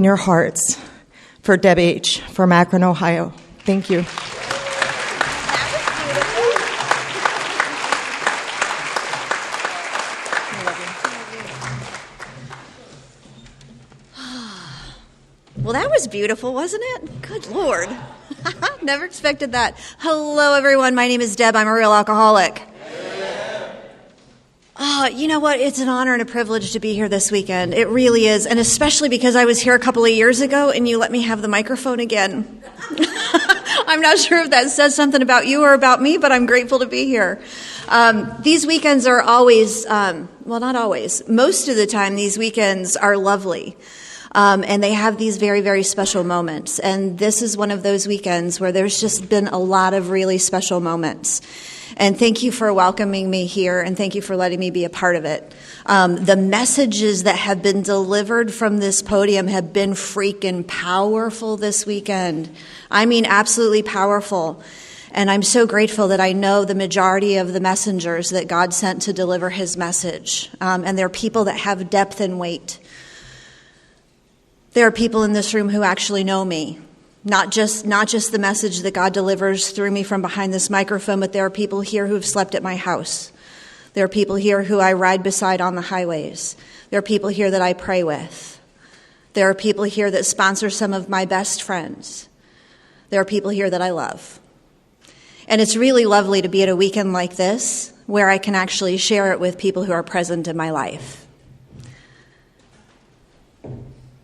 your hearts for Deb H. from Akron, Ohio. Thank you. Well, that was beautiful, wasn't it? Good Lord. Never expected that. Hello, everyone. My name is Deb. I'm a real alcoholic. You know what? It's an honor and a privilege to be here this weekend. It really is. And especially because I was here a couple of years ago and you let me have the microphone again. I'm not sure if that says something about you or about me, but I'm grateful to be here. These weekends are always, well, not always. Most of the time, these weekends are lovely. And they have these very, very special moments. And this is one of those weekends where there's just been a lot of really special moments. And thank you for welcoming me here, and thank you for letting me be a part of it. The messages that have been delivered from this podium have been freaking powerful this weekend. I mean, absolutely powerful. And I'm so grateful that I know the majority of the messengers that God sent to deliver his message. And they're people that have depth and weight. There are people in this room who actually know me. Not just the message that God delivers through me from behind this microphone, but there are people here who have slept at my house. There are people here who I ride beside on the highways. There are people here that I pray with. There are people here that sponsor some of my best friends. There are people here that I love. And it's really lovely to be at a weekend like this where I can actually share it with people who are present in my life.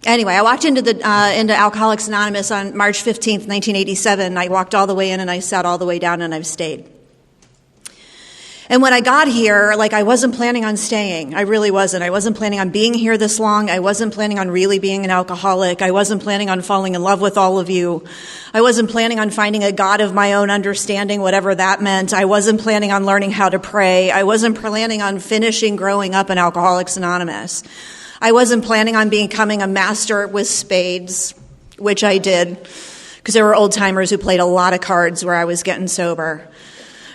Anyway, I walked into Alcoholics Anonymous on March 15th, 1987. I walked all the way in and I sat all the way down and I've stayed. And when I got here, I wasn't planning on staying. I really wasn't. I wasn't planning on being here this long. I wasn't planning on really being an alcoholic. I wasn't planning on falling in love with all of you. I wasn't planning on finding a God of my own understanding, whatever that meant. I wasn't planning on learning how to pray. I wasn't planning on finishing growing up in Alcoholics Anonymous. I wasn't planning on becoming a master with spades, which I did, because there were old timers who played a lot of cards where I was getting sober.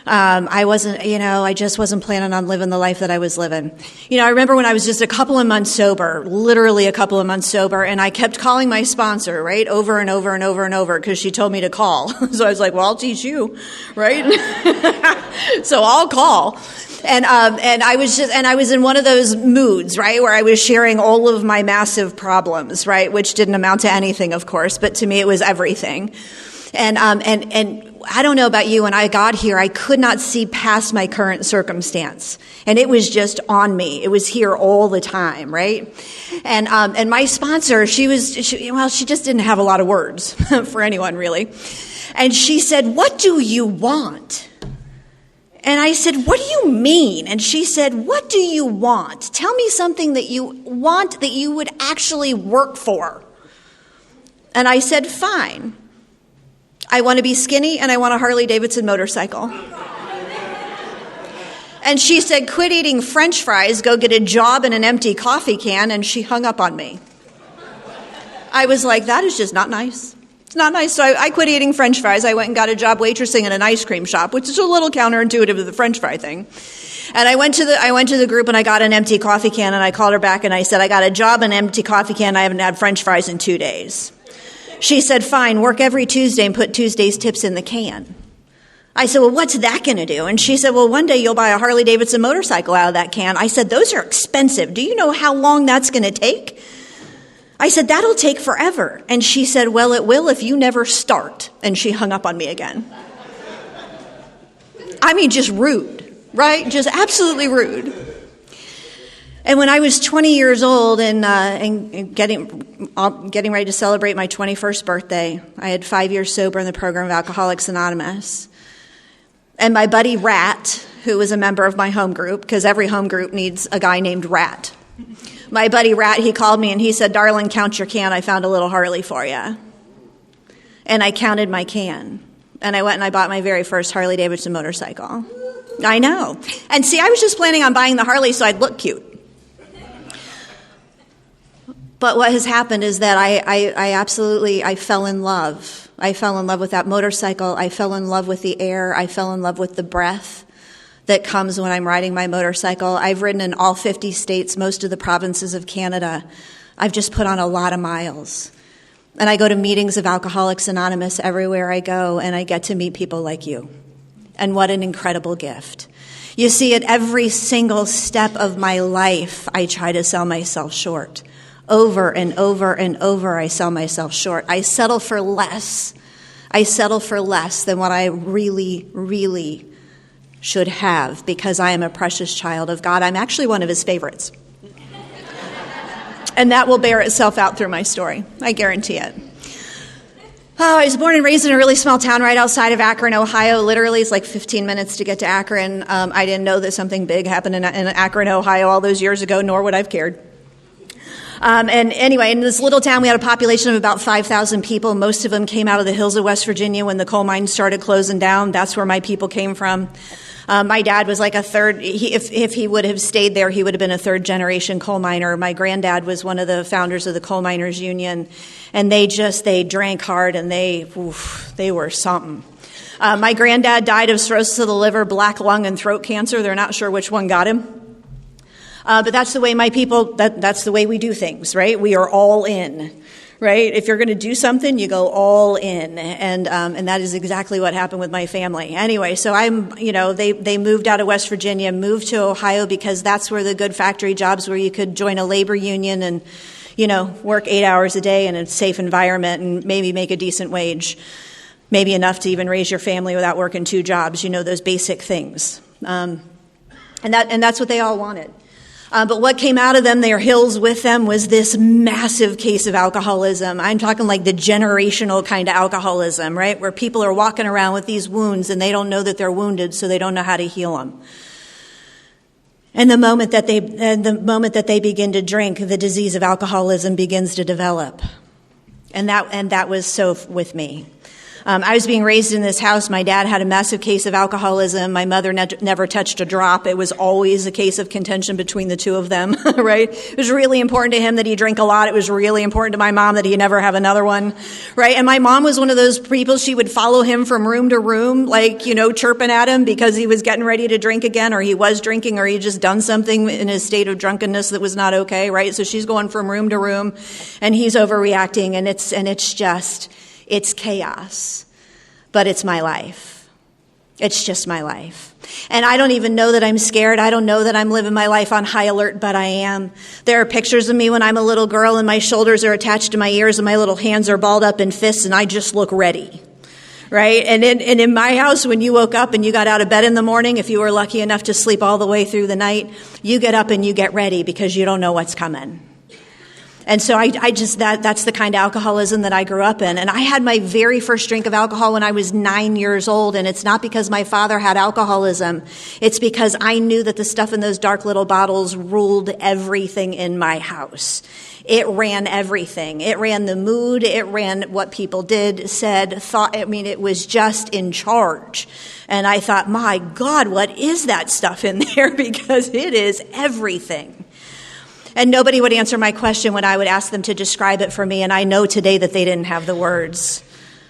I just wasn't planning on living the life that I was living. I remember when I was just a couple of months sober, literally a couple of months sober, and I kept calling my sponsor, right, over and over and over and over, because she told me to call. So I was like, well, I'll teach you, right? So I'll call. And I was in one of those moods, right, where I was sharing all of my massive problems, right, which didn't amount to anything, of course, but to me it was everything. And I don't know about you, when I got here, I could not see past my current circumstance. And it was just on me. It was here all the time, right? And my sponsor, she just didn't have a lot of words for anyone, really. And she said, "What do you want?" And I said, "What do you mean?" And she said, "What do you want? Tell me something that you want that you would actually work for." And I said, "Fine. I want to be skinny and I want a Harley-Davidson motorcycle." And she said, "Quit eating French fries, go get a job in an empty coffee can," and she hung up on me. I was like, that is just not nice. It's not nice. So I quit eating French fries. I went and got a job waitressing in an ice cream shop, which is a little counterintuitive to the French fry thing. And I went to the group and I got an empty coffee can and I called her back and I said, "I got a job in an empty coffee can. I haven't had French fries in 2 days." She said, "Fine, work every Tuesday and put Tuesday's tips in the can." I said, "Well, what's that going to do?" And she said, "Well, one day you'll buy a Harley-Davidson motorcycle out of that can." I said, "Those are expensive. Do you know how long that's going to take?" I said, "That'll take forever." And she said, "Well, it will if you never start." And she hung up on me again. I mean, just rude, right? Just absolutely rude. And when I was 20 years old and getting ready to celebrate my 21st birthday, I had 5 years sober in the program of Alcoholics Anonymous. And my buddy Rat, who was a member of my home group, because every home group needs a guy named Rat. My buddy Rat, he called me and he said, "Darling, count your can. I found a little Harley for you." And I counted my can. And I went and I bought my very first Harley-Davidson motorcycle. I know. And see, I was just planning on buying the Harley so I'd look cute. But what has happened is that I fell in love. I fell in love with that motorcycle. I fell in love with the air. I fell in love with the breath that comes when I'm riding my motorcycle. I've ridden in all 50 states, most of the provinces of Canada. I've just put on a lot of miles. And I go to meetings of Alcoholics Anonymous everywhere I go, and I get to meet people like you. And what an incredible gift. You see, at every single step of my life, I try to sell myself short. Over and over and over, I sell myself short. I settle for less. I settle for less than what I really, really should have, because I am a precious child of God. I'm actually one of his favorites. And that will bear itself out through my story. I guarantee it. Oh, I was born and raised in a really small town right outside of Akron, Ohio. Literally, it's like 15 minutes to get to Akron. I didn't know that something big happened in Akron, Ohio all those years ago, nor would I have cared. And anyway, in this little town, we had a population of about 5,000 people. Most of them came out of the hills of West Virginia when the coal mines started closing down. That's where my people came from. My dad was like a third, if he would have stayed there, he would have been a third generation coal miner. My granddad was one of the founders of the Coal Miners Union, and they drank hard, and they were something. My granddad died of cirrhosis of the liver, black lung, and throat cancer. They're not sure which one got him. But that's the way my people, that's the way we do things, right? We are all in. Right? If you're going to do something, you go all in. And that is exactly what happened with my family. Anyway, so they moved out of West Virginia, moved to Ohio because that's where the good factory jobs where you could join a labor union and, work 8 hours a day in a safe environment and maybe make a decent wage, maybe enough to even raise your family without working 2 jobs, those basic things. And that's what they all wanted. But what came out of them, their hills with them, was this massive case of alcoholism. I'm talking like the generational kind of alcoholism, right? Where people are walking around with these wounds and they don't know that they're wounded, so they don't know how to heal them. And the moment that they begin to drink, the disease of alcoholism begins to develop. And that was so with me. I was being raised in this house. My dad had a massive case of alcoholism. My mother never touched a drop. It was always a case of contention between the two of them, right? It was really important to him that he drank a lot. It was really important to my mom that he never have another one, right? And my mom was one of those people, she would follow him from room to room, chirping at him because he was getting ready to drink again, or he was drinking, or he just done something in his state of drunkenness that was not okay, right? So she's going from room to room, and he's overreacting, and it's chaos, but it's my life. It's just my life. And I don't even know that I'm scared. I don't know that I'm living my life on high alert, but I am. There are pictures of me when I'm a little girl and my shoulders are attached to my ears and my little hands are balled up in fists and I just look ready, right? And in my house, when you woke up and you got out of bed in the morning, if you were lucky enough to sleep all the way through the night, you get up and you get ready because you don't know what's coming. And so that's the kind of alcoholism that I grew up in. And I had my very first drink of alcohol when I was 9 years old. And it's not because my father had alcoholism. It's because I knew that the stuff in those dark little bottles ruled everything in my house. It ran everything. It ran the mood. It ran what people did, said, thought. It was just in charge. And I thought, my God, what is that stuff in there? Because it is everything. And nobody would answer my question when I would ask them to describe it for me. And I know today that they didn't have the words.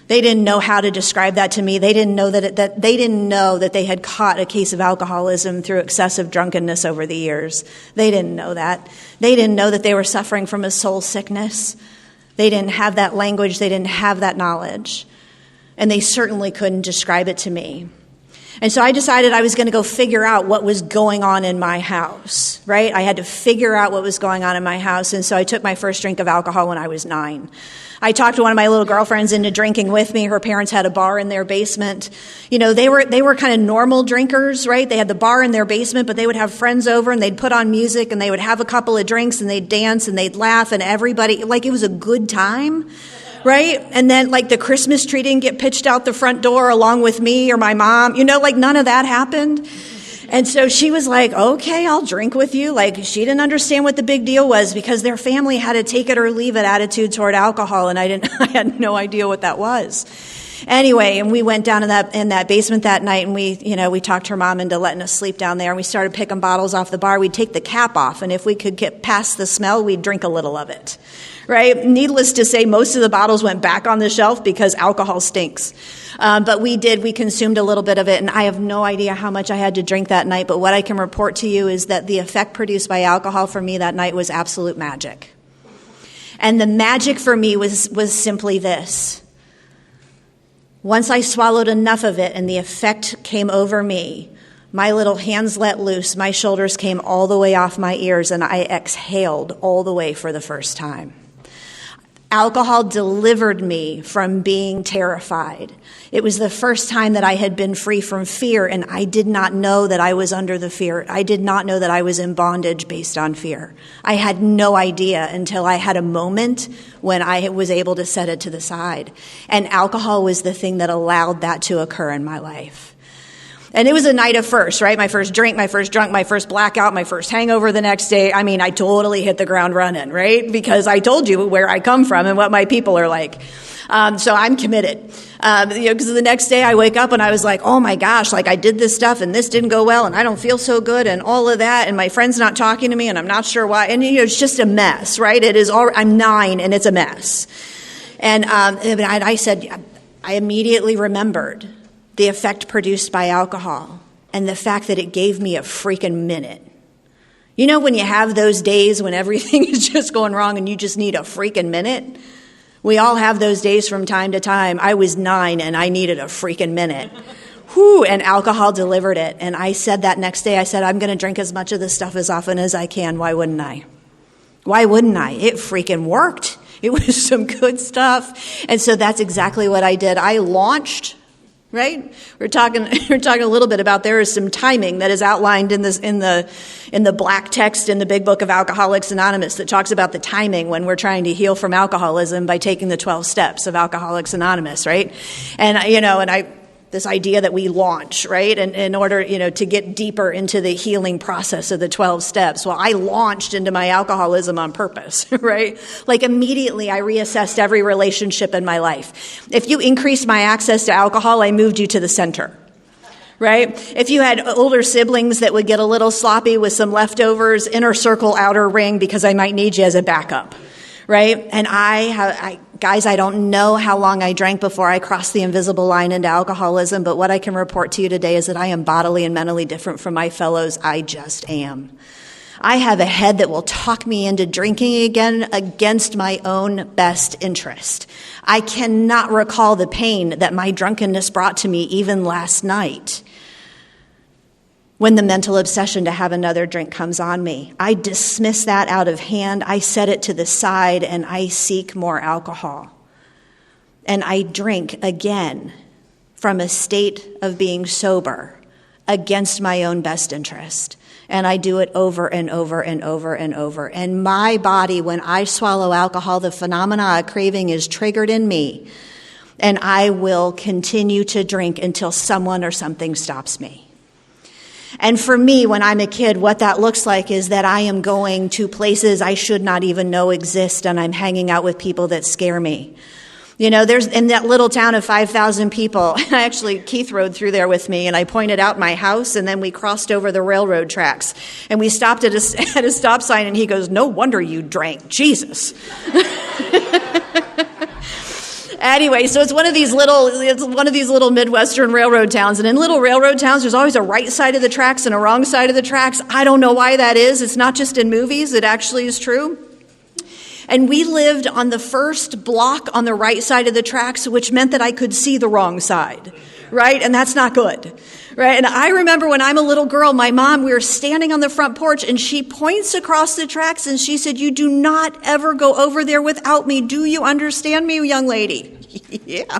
They didn't know how to describe that to me. They didn't know that they didn't know that they had caught a case of alcoholism through excessive drunkenness over the years. They didn't know that. They didn't know that they were suffering from a soul sickness. They didn't have that language. They didn't have that knowledge. And they certainly couldn't describe it to me. And so I decided I was going to go figure out what was going on in my house, right? I had to figure out what was going on in my house. And so I took my first drink of alcohol when I was 9. I talked to one of my little girlfriends into drinking with me. Her parents had a bar in their basement. They were kind of normal drinkers, right? They had the bar in their basement, but they would have friends over and they'd put on music and they would have a couple of drinks and they'd dance and they'd laugh and everybody, it was a good time. Right? And then the Christmas tree didn't get pitched out the front door along with me or my mom, none of that happened. And so she was like, okay, I'll drink with you. She didn't understand what the big deal was because their family had a take it or leave it attitude toward alcohol. And I had no idea what that was. Anyway, and we went down in that basement that night and we talked her mom into letting us sleep down there and we started picking bottles off the bar. We'd take the cap off and if we could get past the smell, we'd drink a little of it. Right? Needless to say, most of the bottles went back on the shelf because alcohol stinks. But we consumed a little bit of it, and I have no idea how much I had to drink that night, but what I can report to you is that the effect produced by alcohol for me that night was absolute magic. And the magic for me was simply this. Once I swallowed enough of it and the effect came over me, my little hands let loose, my shoulders came all the way off my ears, and I exhaled all the way for the first time. Alcohol delivered me from being terrified. It was the first time that I had been free from fear, and I did not know that I was under the fear. I did not know that I was in bondage based on fear. I had no idea until I had a moment when I was able to set it to the side. And alcohol was the thing that allowed that to occur in my life. And it was a night of firsts, right? My first drink, my first drunk, my first blackout, my first hangover the next day. I mean, I totally hit the ground running, right? Because I told you where I come from and what my people are like. So I'm committed. Because the next day I wake up and I was like, oh my gosh, like I did this stuff and this didn't go well and I don't feel so good and all of that. And my friend's not talking to me and I'm not sure why. And it's just a mess, right? I'm 9 and it's a mess. And I said, I immediately remembered the effect produced by alcohol and the fact that it gave me a freaking minute. You know when you have those days when everything is just going wrong and you just need a freaking minute? We all have those days from time to time. I was 9 and I needed a freaking minute. Whew, and alcohol delivered it. And I said that next day, I said, I'm going to drink as much of this stuff as often as I can. Why wouldn't I? Why wouldn't I? It freaking worked. It was some good stuff. And so that's exactly what I did. I launched. Right? We're talking a little bit about there is some timing that is outlined in the black text in the big book of Alcoholics Anonymous that talks about the timing when we're trying to heal from alcoholism by taking the 12 steps of Alcoholics Anonymous, right? And this idea that we launch, right? And in order, to get deeper into the healing process of the 12 steps. Well, I launched into my alcoholism on purpose, right? Like immediately I reassessed every relationship in my life. If you increased my access to alcohol, I moved you to the center. Right? If you had older siblings that would get a little sloppy with some leftovers, inner circle, outer ring, because I might need you as a backup. Right? And guys, I don't know how long I drank before I crossed the invisible line into alcoholism, but what I can report to you today is that I am bodily and mentally different from my fellows. I just am. I have a head that will talk me into drinking again against my own best interest. I cannot recall the pain that my drunkenness brought to me even last night. When the mental obsession to have another drink comes on me, I dismiss that out of hand. I set it to the side and I seek more alcohol. And I drink again from a state of being sober against my own best interest. And I do it over and over and over and over. And my body, when I swallow alcohol, the phenomena of craving is triggered in me. And I will continue to drink until someone or something stops me. And for me, when I'm a kid, what that looks like is that I am going to places I should not even know exist, and I'm hanging out with people that scare me. There's in that little town of 5,000 people, Keith rode through there with me, and I pointed out my house, and then we crossed over the railroad tracks, and we stopped at a stop sign, and he goes, "No wonder you drank, Jesus." Anyway, so it's one of these little Midwestern railroad towns. And in little railroad towns, there's always a right side of the tracks and a wrong side of the tracks. I don't know why that is. It's not just in movies. It actually is true. And we lived on the first block on the right side of the tracks, which meant that I could see the wrong side, right? And that's not good, right? And I remember when I'm a little girl, my mom, we were standing on the front porch and she points across the tracks and she said, "You do not ever go over there without me. Do you understand me, young lady?" Yeah.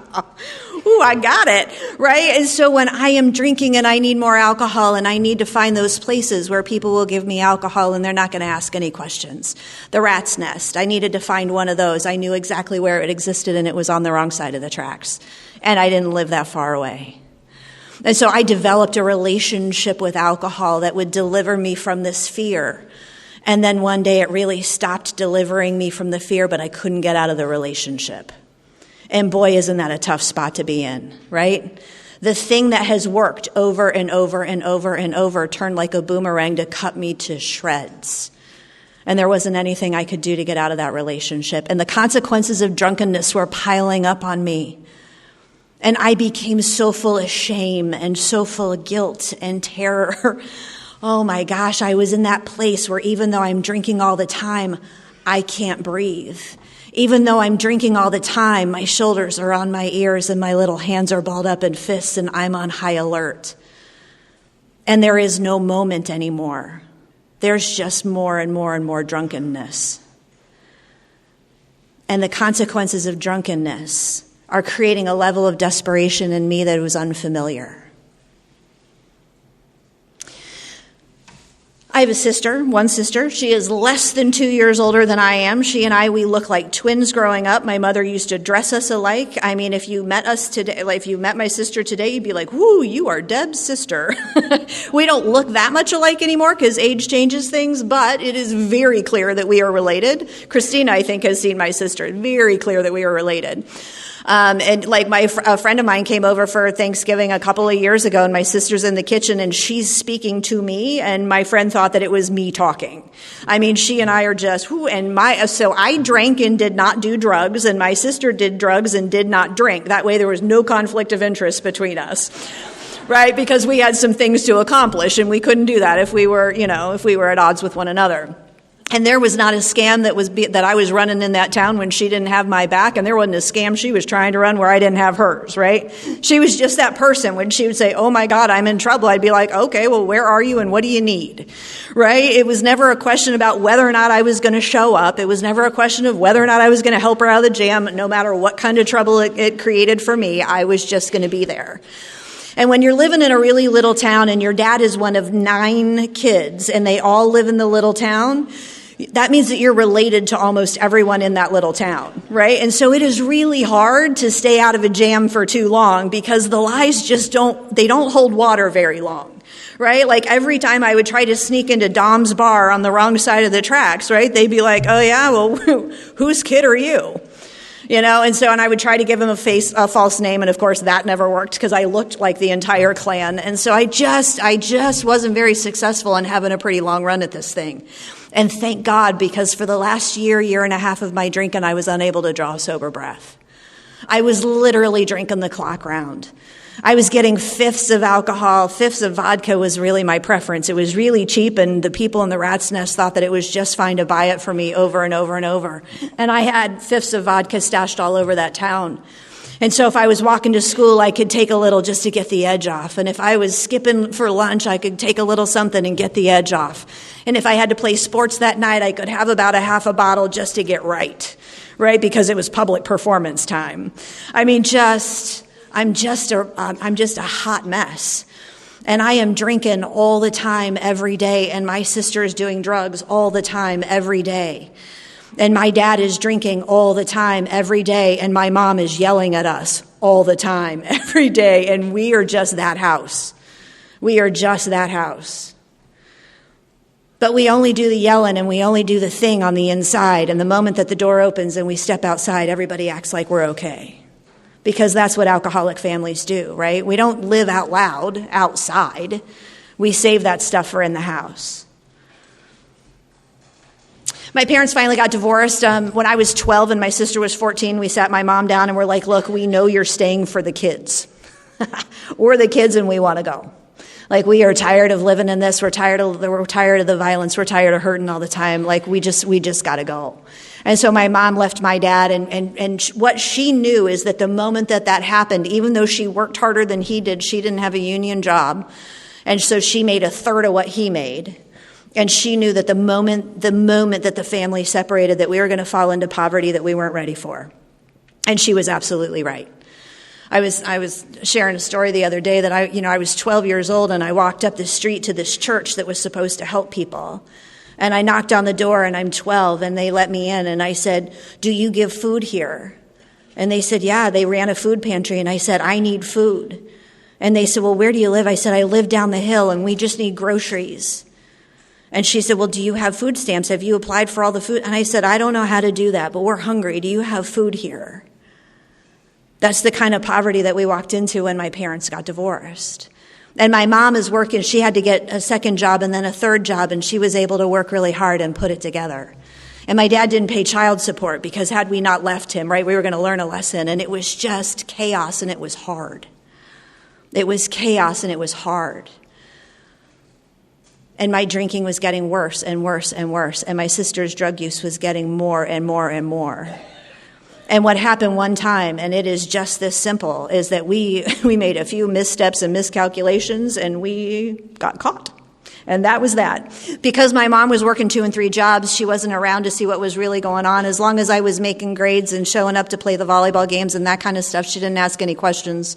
Ooh, I got it, right? And so when I am drinking and I need more alcohol and I need to find those places where people will give me alcohol and they're not going to ask any questions. The rat's nest. I needed to find one of those. I knew exactly where it existed and it was on the wrong side of the tracks. And I didn't live that far away. And so I developed a relationship with alcohol that would deliver me from this fear. And then one day it really stopped delivering me from the fear, but I couldn't get out of the relationship. And boy, isn't that a tough spot to be in, right? The thing that has worked over and over and over and over turned like a boomerang to cut me to shreds. And there wasn't anything I could do to get out of that relationship. And the consequences of drunkenness were piling up on me. And I became so full of shame and so full of guilt and terror. Oh my gosh, I was in that place where even though I'm drinking all the time, I can't breathe. Even though I'm drinking all the time, my shoulders are on my ears and my little hands are balled up in fists and I'm on high alert. And there is no moment anymore. There's just more and more and more drunkenness. And the consequences of drunkenness are creating a level of desperation in me that was unfamiliar. I have a sister, one sister. She is less than 2 years older than I am. She and I, we look like twins growing up. My mother used to dress us alike. I mean, if you met us today, like if you met my sister today, you'd be like, whoo, you are Deb's sister. We don't look that much alike anymore because age changes things, but it is very clear that we are related. Christina, I think, has seen my sister. It's very clear that we are related. And like a friend of mine came over for Thanksgiving a couple of years ago, and my sister's in the kitchen and she's speaking to me, and my friend thought that it was me talking. I mean, she and I are just, so I drank and did not do drugs, and my sister did drugs and did not drink. That way there was no conflict of interest between us. Right? Because we had some things to accomplish, and we couldn't do that if we were at odds with one another. And there was not a scam that I was running in that town when she didn't have my back, and there wasn't a scam she was trying to run where I didn't have hers, right? She was just that person. When she would say, oh my God, I'm in trouble, I'd be like, okay, well, where are you and what do you need, right? It was never a question about whether or not I was going to show up. It was never a question of whether or not I was going to help her out of the jam. No matter what kind of trouble it created for me, I was just going to be there. And when you're living in a really little town and your dad is one of 9 kids and they all live in the little town, that means that you're related to almost everyone in that little town, right? And so it is really hard to stay out of a jam for too long because the lies just don't hold water very long, right? Like every time I would try to sneak into Dom's bar on the wrong side of the tracks, right? They'd be like, oh yeah, well, whose kid are you? And I would try to give him a false name, and of course that never worked because I looked like the entire clan. And so I just wasn't very successful in having a pretty long run at this thing. And thank God, because for the last year and a half of my drinking, I was unable to draw a sober breath. I was literally drinking the clock round. I was getting fifths of alcohol. Fifths of vodka was really my preference. It was really cheap, and the people in the rat's nest thought that it was just fine to buy it for me over and over and over. And I had fifths of vodka stashed all over that town. And so if I was walking to school, I could take a little just to get the edge off. And if I was skipping for lunch, I could take a little something and get the edge off. And if I had to play sports that night, I could have about a half a bottle just to get right? Because it was public performance time. I mean, I'm just a hot mess. And I am drinking all the time, every day. And my sister is doing drugs all the time, every day. And my dad is drinking all the time, every day. And my mom is yelling at us all the time, every day. And we are just that house. We are just that house. But we only do the yelling and we only do the thing on the inside. And the moment that the door opens and we step outside, everybody acts like we're okay. Because that's what alcoholic families do, right? We don't live out loud outside. We save that stuff for in the house. My parents finally got divorced when I was 12 and my sister was 14. We sat my mom down and we're like, look, we know you're staying for the kids. We're the kids and we want to go. Like, we are tired of living in this. We're tired of the violence. We're tired of hurting all the time. Like, we just got to go. And so my mom left my dad, and what she knew is that the moment that happened, even though she worked harder than he did, she didn't have a union job. And so she made a third of what he made. And she knew that the moment that the family separated, that we were going to fall into poverty that we weren't ready for. And she was absolutely right. I was sharing a story the other day that I was 12 years old and I walked up the street to this church that was supposed to help people. And I knocked on the door and I'm 12 and they let me in and I said, do you give food here? And they said, yeah, they ran a food pantry. And I said, I need food. And they said, well, where do you live? I said, I live down the hill and we just need groceries. And she said, well, do you have food stamps? Have you applied for all the food? And I said, I don't know how to do that, but we're hungry. Do you have food here? That's the kind of poverty that we walked into when my parents got divorced. And my mom is working. She had to get a second job and then a third job, and she was able to work really hard and put it together. And my dad didn't pay child support because had we not left him, right, we were going to learn a lesson. And it was just chaos, and it was hard. It was chaos, and it was hard. And my drinking was getting worse and worse and worse. And my sister's drug use was getting more and more and more. And what happened one time, and it is just this simple, is that we made a few missteps and miscalculations, and we got caught. And that was that. Because my mom was working 2 and 3 jobs, she wasn't around to see what was really going on. As long as I was making grades and showing up to play the volleyball games and that kind of stuff, she didn't ask any questions.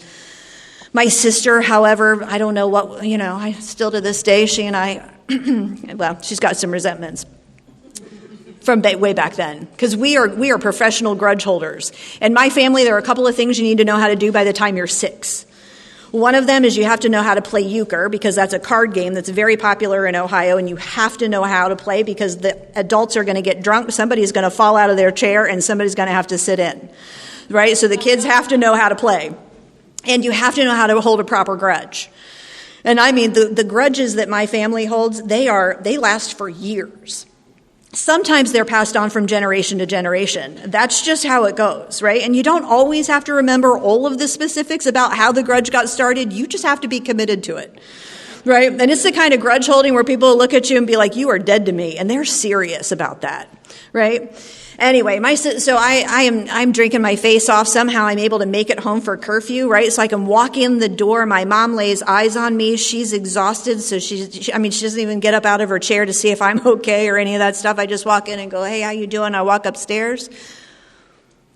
My sister, however, I don't know what, I still to this day, she and I, well, she's got some resentments from way back then, because we are professional grudge holders. In my family, there are a couple of things you need to know how to do by the time you're 6. One of them is you have to know how to play euchre, because that's a card game that's very popular in Ohio, and you have to know how to play because the adults are going to get drunk, somebody's going to fall out of their chair, and somebody's going to have to sit in, right? So the kids have to know how to play, and you have to know how to hold a proper grudge. And I mean, the grudges that my family holds, they last for years. Sometimes they're passed on from generation to generation. That's just how it goes, right? And you don't always have to remember all of the specifics about how the grudge got started. You just have to be committed to it, right? And it's the kind of grudge holding where people look at you and be like, you are dead to me. And they're serious about that, right? Anyway, I'm drinking my face off. Somehow I'm able to make it home for curfew, right? So I can walk in the door. My mom lays eyes on me. She's exhausted. So she doesn't even get up out of her chair to see if I'm okay or any of that stuff. I just walk in and go, hey, how you doing? I walk upstairs.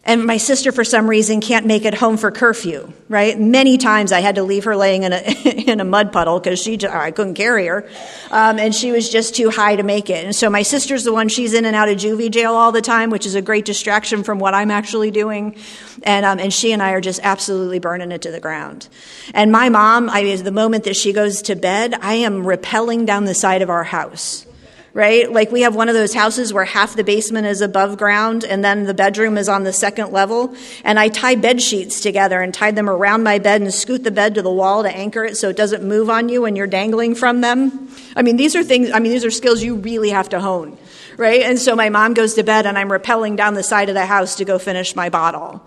And my sister, for some reason, can't make it home for curfew, right? Many times I had to leave her laying in a mud puddle because I couldn't carry her. And she was just too high to make it. And so my sister's the one, she's in and out of juvie jail all the time, which is a great distraction from what I'm actually doing. And she and I are just absolutely burning it to the ground. And my mom, the moment that she goes to bed, I am rappelling down the side of our house. Right? Like we have one of those houses where half the basement is above ground and then the bedroom is on the second level. And I tie bed sheets together and tie them around my bed and scoot the bed to the wall to anchor it so it doesn't move on you when you're dangling from them. These are skills you really have to hone, right? And so my mom goes to bed and I'm rappelling down the side of the house to go finish my bottle.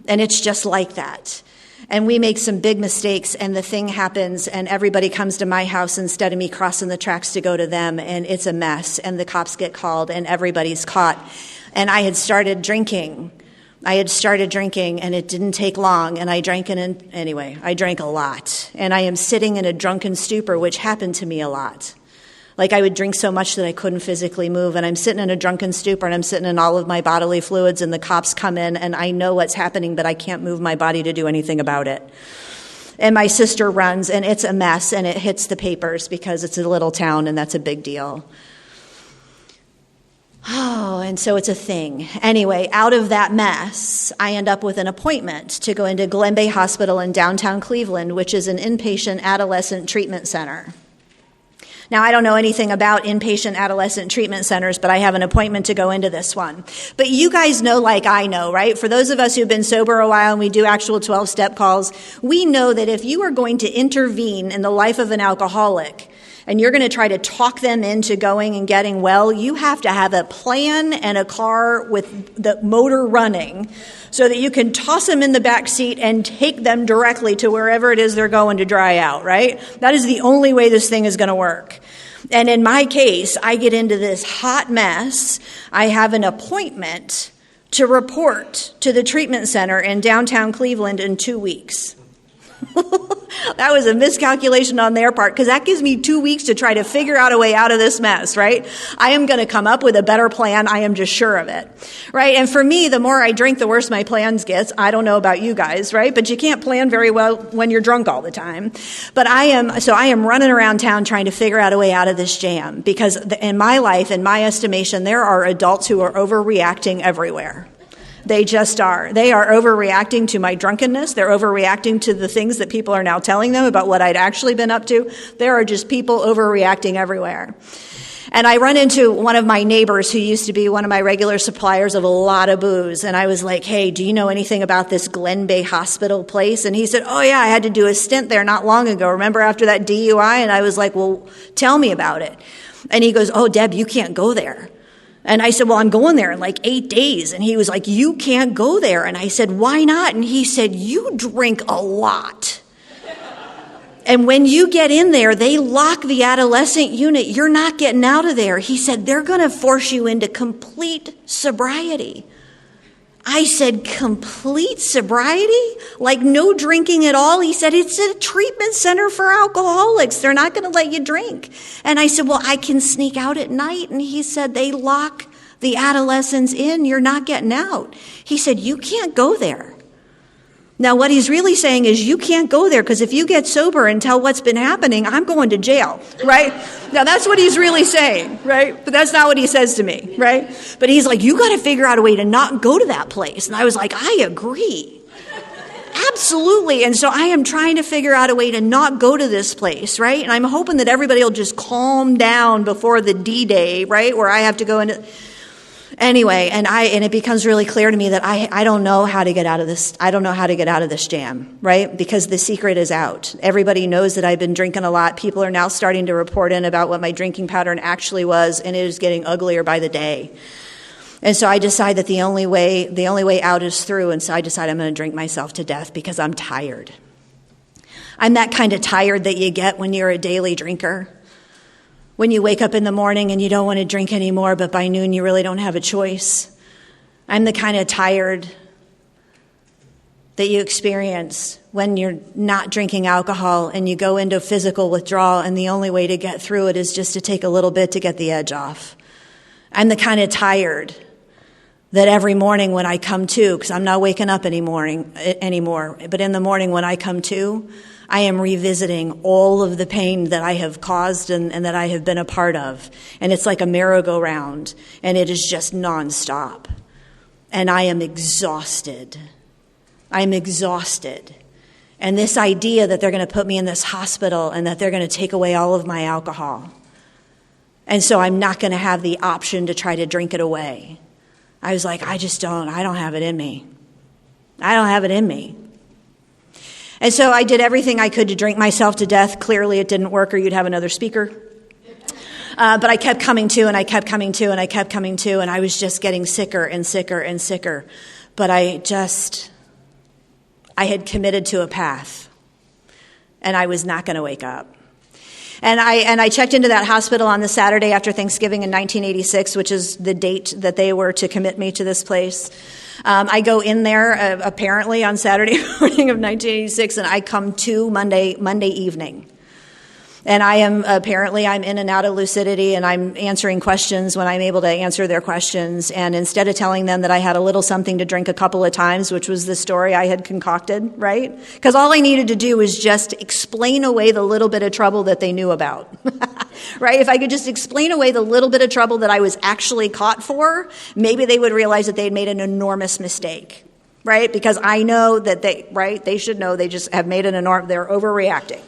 And it's just like that. And we make some big mistakes, and the thing happens, and everybody comes to my house instead of me crossing the tracks to go to them, and it's a mess, and the cops get called, and everybody's caught. And I had started drinking, and it didn't take long, and I drank I drank a lot. And I am sitting in a drunken stupor, which happened to me a lot. Like I would drink so much that I couldn't physically move, and I'm sitting in a drunken stupor, and I'm sitting in all of my bodily fluids, and the cops come in, and I know what's happening, but I can't move my body to do anything about it. And my sister runs, and it's a mess, and it hits the papers because it's a little town, and that's a big deal. Oh, and so it's a thing. Anyway, out of that mess, I end up with an appointment to go into Glen Bay Hospital in downtown Cleveland, which is an inpatient adolescent treatment center. Now, I don't know anything about inpatient adolescent treatment centers, but I have an appointment to go into this one. But you guys know like I know, right? For those of us who've been sober a while and we do actual 12-step calls, we know that if you are going to intervene in the life of an alcoholic and you're going to try to talk them into going and getting well, you have to have a plan and a car with the motor running so that you can toss them in the back seat and take them directly to wherever it is they're going to dry out, right? That is the only way this thing is going to work. And in my case, I get into this hot mess. I have an appointment to report to the treatment center in downtown Cleveland in 2 weeks. That was a miscalculation on their part because that gives me 2 weeks to try to figure out a way out of this mess, right? I am going to come up with a better plan. I am just sure of it, right? And for me, the more I drink, the worse my plans get. I don't know about you guys, right? But you can't plan very well when you're drunk all the time. But I am running around town trying to figure out a way out of this jam because in my life, in my estimation, there are adults who are overreacting everywhere. They just are. They are overreacting to my drunkenness. They're overreacting to the things that people are now telling them about what I'd actually been up to. There are just people overreacting everywhere. And I run into one of my neighbors who used to be one of my regular suppliers of a lot of booze. And I was like, hey, do you know anything about this Glen Bay Hospital place? And he said, oh, yeah, I had to do a stint there not long ago. Remember after that DUI? And I was like, well, tell me about it. And he goes, oh, Deb, you can't go there. And I said, well, I'm going there in like 8 days. And he was like, you can't go there. And I said, why not? And he said, you drink a lot. And when you get in there, they lock the adolescent unit. You're not getting out of there. He said, they're going to force you into complete sobriety. I said, complete sobriety? Like no drinking at all? He said, it's a treatment center for alcoholics. They're not going to let you drink. And I said, well, I can sneak out at night. And he said, they lock the adolescents in. You're not getting out. He said, you can't go there. Now, what he's really saying is you can't go there because if you get sober and tell what's been happening, I'm going to jail, right? Now, that's what he's really saying, right? But that's not what he says to me, right? But he's like, you got to figure out a way to not go to that place. And I was like, I agree. Absolutely. And so I am trying to figure out a way to not go to this place, right? And I'm hoping that everybody will just calm down before the D-Day, right? Where I have to go into... Anyway, and it becomes really clear to me that I don't know how to get out of this. I don't know how to get out of this jam, right? Because the secret is out. Everybody knows that I've been drinking a lot. People are now starting to report in about what my drinking pattern actually was, and it is getting uglier by the day. And so I decide that the only way out is through, and so I decide I'm going to drink myself to death because I'm tired. I'm that kind of tired that you get when you're a daily drinker. When you wake up in the morning and you don't want to drink anymore, but by noon you really don't have a choice. I'm the kind of tired that you experience when you're not drinking alcohol and you go into physical withdrawal and the only way to get through it is just to take a little bit to get the edge off. I'm the kind of tired that every morning when I come to, because I'm not waking up anymore, but in the morning when I come to, I am revisiting all of the pain that I have caused and that I have been a part of. And it's like a merry-go-round, and it is just nonstop. And I am exhausted. I'm exhausted. And this idea that they're going to put me in this hospital and that they're going to take away all of my alcohol. And so I'm not going to have the option to try to drink it away. I was like, I don't have it in me. I don't have it in me. And so I did everything I could to drink myself to death. Clearly it didn't work or you'd have another speaker. But I kept coming to and I kept coming to and I kept coming to and I was just getting sicker and sicker and sicker. But I had committed to a path and I was not going to wake up. And I checked into that hospital on the Saturday after Thanksgiving in 1986, which is the date that they were to commit me to this place. I go in there apparently on Saturday morning of 1986, and I come to Monday evening. And I'm in and out of lucidity, and I'm answering questions when I'm able to answer their questions. And instead of telling them that I had a little something to drink a couple of times, which was the story I had concocted, right? Because all I needed to do was just explain away the little bit of trouble that they knew about, right? If I could just explain away the little bit of trouble that I was actually caught for, maybe they would realize that they had made an enormous mistake, right? Because I know that they should know they just have made they're overreacting.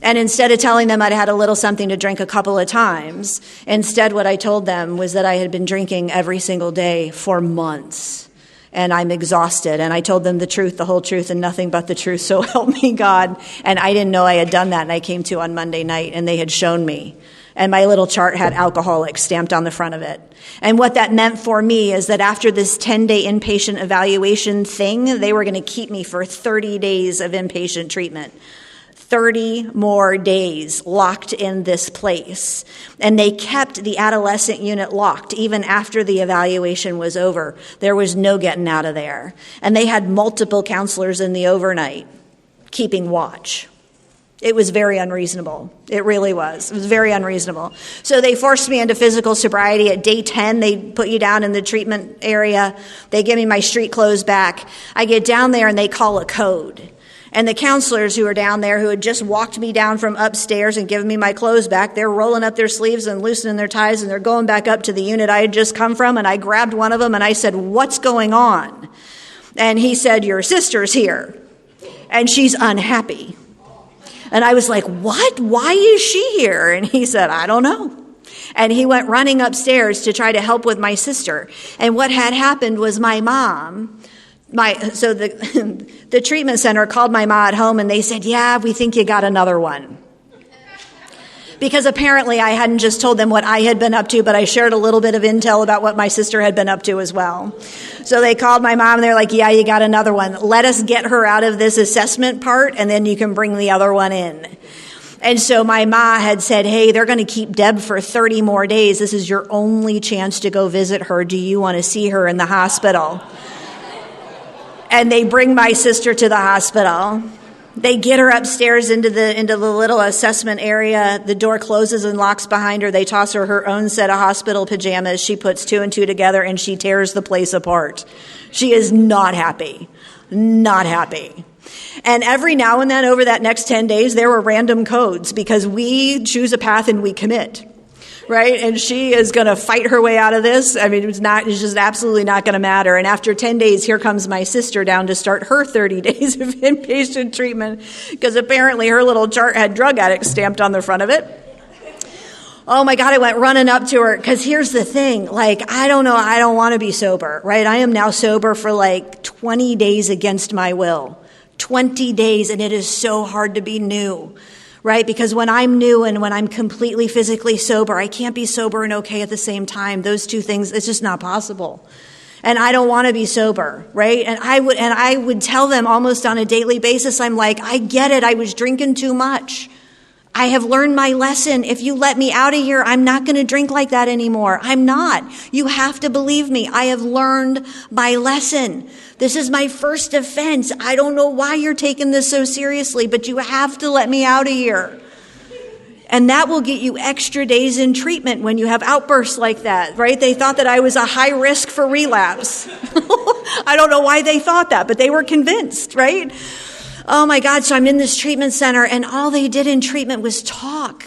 And instead of telling them I'd had a little something to drink a couple of times, instead what I told them was that I had been drinking every single day for months. And I'm exhausted. And I told them the truth, the whole truth, and nothing but the truth. So help me God. And I didn't know I had done that. And I came to on Monday night and they had shown me. And my little chart had alcoholic stamped on the front of it. And what that meant for me is that after this 10-day inpatient evaluation thing, they were going to keep me for 30 days of inpatient treatment. 30 more days locked in this place. And they kept the adolescent unit locked even after the evaluation was over. There was no getting out of there. And they had multiple counselors in the overnight keeping watch. It was very unreasonable. It really was. It was very unreasonable. So they forced me into physical sobriety. At day 10, they put you down in the treatment area. They give me my street clothes back. I get down there and they call a code. And the counselors who were down there who had just walked me down from upstairs and given me my clothes back, they're rolling up their sleeves and loosening their ties and they're going back up to the unit I had just come from. And I grabbed one of them and I said, "What's going on?" And he said, "Your sister's here and she's unhappy." And I was like, "What? Why is she here?" And he said, "I don't know." And he went running upstairs to try to help with my sister. And what had happened was my mom... the treatment center called my mom at home and they said, "Yeah, we think you got another one." Because apparently I hadn't just told them what I had been up to, but I shared a little bit of intel about what my sister had been up to as well. So they called my mom and they're like, "Yeah, you got another one. Let us get her out of this assessment part and then you can bring the other one in." And so my ma had said, "Hey, they're going to keep Deb for 30 more days. This is your only chance to go visit her. Do you want to see her in the hospital?" And they bring my sister to the hospital. They get her upstairs into the little assessment area. The door closes and locks behind her. They toss her her own set of hospital pajamas. She puts two and two together and she tears the place apart. She is not happy. Not happy. And every now and then over that next 10 days, there were random codes because we choose a path and we commit. Right? And she is going to fight her way out of this. I mean, it's just absolutely not going to matter. And after 10 days, here comes my sister down to start her 30 days of inpatient treatment because apparently her little chart had drug addict stamped on the front of it. Oh my God, I went running up to her because here's the thing. Like, I don't know. I don't want to be sober, right? I am now sober for like 20 days against my will. 20 days. And it is so hard to be new. Right? Because when I'm new and when I'm completely physically sober, I can't be sober and okay at the same time. Those two things, it's just not possible. And I don't want to be sober, right? And I would tell them almost on a daily basis, I'm like, I get it. I was drinking too much. I have learned my lesson. If you let me out of here, I'm not going to drink like that anymore. I'm not. You have to believe me. I have learned my lesson. This is my first offense. I don't know why you're taking this so seriously, but you have to let me out of here. And that will get you extra days in treatment when you have outbursts like that, right? They thought that I was a high risk for relapse. I don't know why they thought that, but they were convinced, right? Oh my God, so I'm in this treatment center and all they did in treatment was talk.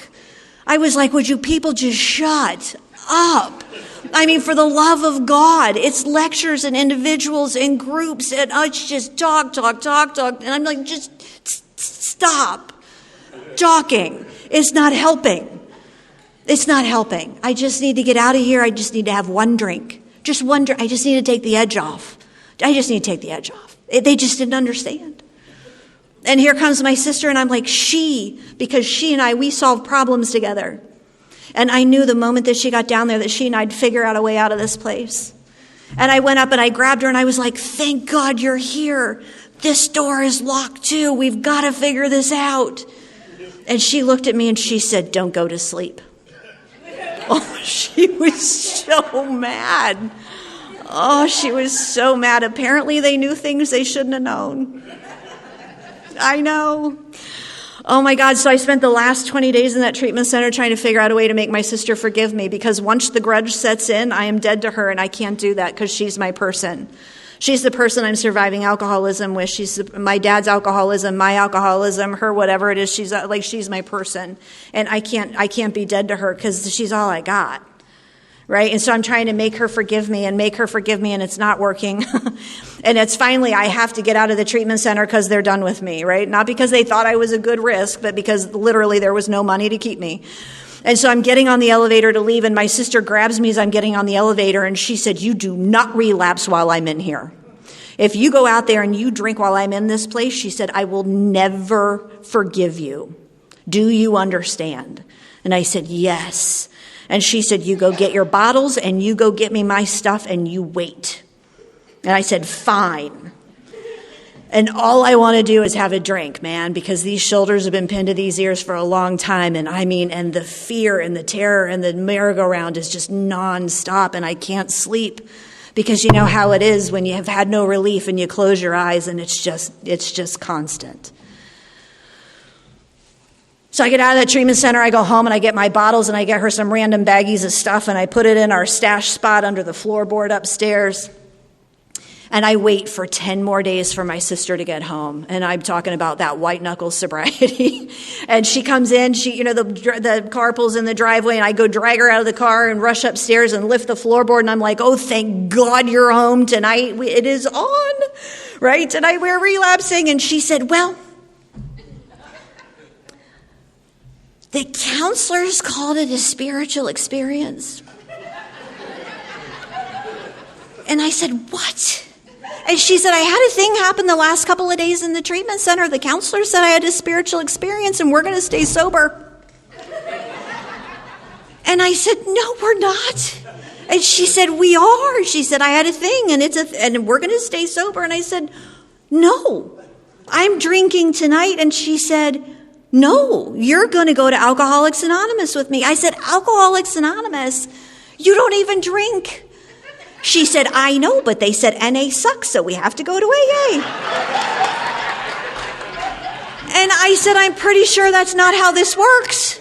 I was like, would you people just shut up? I mean, for the love of God, it's lectures and individuals and groups and it's just talk. And I'm like, just stop talking. It's not helping. It's not helping. I just need to get out of here. I just need to have one drink. Just one drink. I just need to take the edge off. They just didn't understand. And here comes my sister, and I'm like, because she and I, we solve problems together. And I knew the moment that she got down there that she and I'd figure out a way out of this place. And I went up and I grabbed her and I was like, thank God you're here. This door is locked too. We've got to figure this out. And she looked at me and she said, don't go to sleep. Oh, she was so mad. Oh, she was so mad. Apparently they knew things they shouldn't have known. I know. Oh my God. So I spent the last 20 days in that treatment center trying to figure out a way to make my sister forgive me because once the grudge sets in, I am dead to her and I can't do that because she's my person. She's the person I'm surviving alcoholism with. She's my dad's alcoholism, my alcoholism, her whatever it is. She's my person. And I can't be dead to her because she's all I got. Right? And so I'm trying to make her forgive me and it's not working. And it's finally, I have to get out of the treatment center because they're done with me, right? Not because they thought I was a good risk, but because literally there was no money to keep me. And so I'm getting on the elevator to leave and my sister grabs me as I'm getting on the elevator and she said, you do not relapse while I'm in here. If you go out there and you drink while I'm in this place, she said, I will never forgive you. Do you understand? And I said, yes. And she said, you go get your bottles and you go get me my stuff and you wait. And I said, fine. And all I want to do is have a drink, man, because these shoulders have been pinned to these ears for a long time. And the fear and the terror and the merry-go-round is just nonstop and I can't sleep because you know how it is when you have had no relief and you close your eyes and it's just constant. So I get out of that treatment center, I go home and I get my bottles and I get her some random baggies of stuff and I put it in our stash spot under the floorboard upstairs. And I wait for 10 more days for my sister to get home. And I'm talking about that white knuckle sobriety. And she comes in, the car pulls in the driveway and I go drag her out of the car and rush upstairs and lift the floorboard. And I'm like, oh, thank God you're home tonight. It is on, right? Tonight we're relapsing. And she said, well, the counselors called it a spiritual experience. And I said, what? And she said, I had a thing happen the last couple of days in the treatment center. The counselor said I had a spiritual experience and we're going to stay sober. And I said, no, we're not. And she said, we are. She said, I had a thing and we're going to stay sober. And I said, no, I'm drinking tonight. And she said, no, you're going to go to Alcoholics Anonymous with me. I said, Alcoholics Anonymous? You don't even drink. She said, I know, but they said NA sucks, so we have to go to AA. And I said, I'm pretty sure that's not how this works.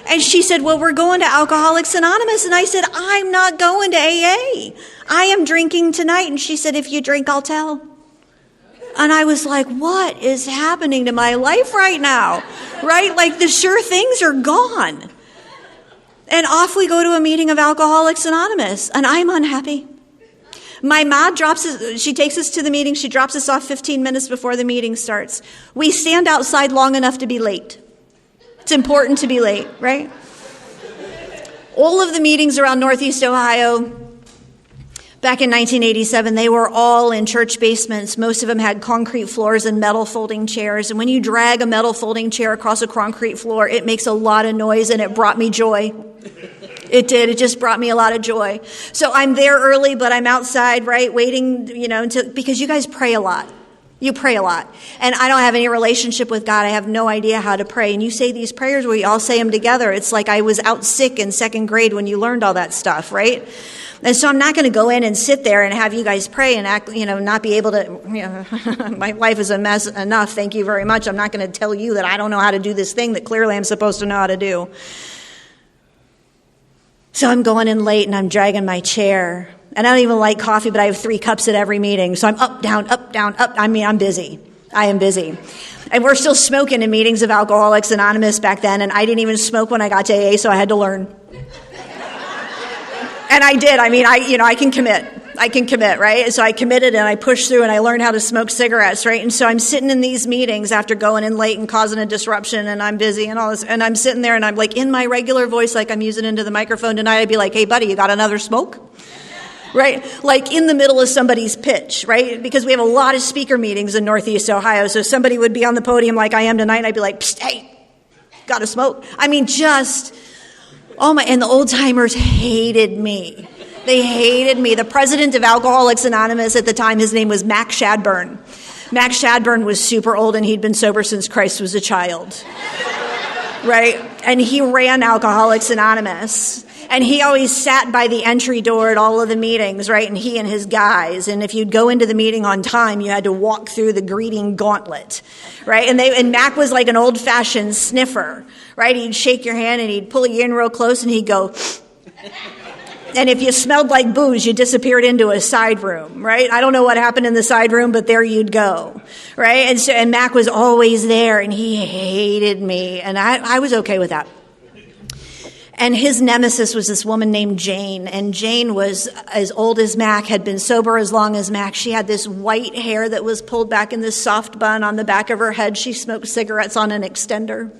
And she said, well, we're going to Alcoholics Anonymous. And I said, I'm not going to AA. I am drinking tonight. And she said, if you drink, I'll tell. And I was like, what is happening to my life right now? Right? Like the sure things are gone. And off we go to a meeting of Alcoholics Anonymous. And I'm unhappy. My mom she takes us to the meeting. She drops us off 15 minutes before the meeting starts. We stand outside long enough to be late. It's important to be late, right? All of the meetings around Northeast Ohio, back in 1987, they were all in church basements. Most of them had concrete floors and metal folding chairs. And when you drag a metal folding chair across a concrete floor, it makes a lot of noise, and it brought me joy. It did. It just brought me a lot of joy. So I'm there early, but I'm outside, right, waiting, because you guys pray a lot. You pray a lot. And I don't have any relationship with God. I have no idea how to pray. And you say these prayers where you all say them together. It's like I was out sick in second grade when you learned all that stuff, right? And so I'm not going to go in and sit there and have you guys pray and act, not be able to, my life is a mess enough. Thank you very much. I'm not going to tell you that I don't know how to do this thing that clearly I'm supposed to know how to do. So I'm going in late and I'm dragging my chair. And I don't even like coffee, but I have 3 cups at every meeting. So I'm up, down, up, down, up. I'm busy. I am busy. And we're still smoking in meetings of Alcoholics Anonymous back then. And I didn't even smoke when I got to AA, so I had to learn. And I did. I can commit. I can commit, right? So I committed and I pushed through and I learned how to smoke cigarettes, right? And so I'm sitting in these meetings after going in late and causing a disruption, and I'm busy and all this. And I'm sitting there and I'm like in my regular voice, like I'm using into the microphone tonight, I'd be like, hey, buddy, you got another smoke? Right? Like in the middle of somebody's pitch, right? Because we have a lot of speaker meetings in Northeast Ohio. So somebody would be on the podium like I am tonight, and I'd be like, psst, hey, got a smoke? And the old timers hated me. They hated me. The president of Alcoholics Anonymous at the time, his name was Mac Shadburn. Mac Shadburn was super old, and he'd been sober since Christ was a child. Right? And he ran Alcoholics Anonymous. And he always sat by the entry door at all of the meetings, right? And he and his guys. And if you'd go into the meeting on time, you had to walk through the greeting gauntlet, right? And Mac was like an old-fashioned sniffer, right? He'd shake your hand and he'd pull you in real close and he'd go... And if you smelled like booze, you disappeared into a side room, right? I don't know what happened in the side room, but there you'd go, right? And Mac was always there, and he hated me, and I was okay with that. And his nemesis was this woman named Jane, and Jane was as old as Mac, had been sober as long as Mac. She had this white hair that was pulled back in this soft bun on the back of her head. She smoked cigarettes on an extender.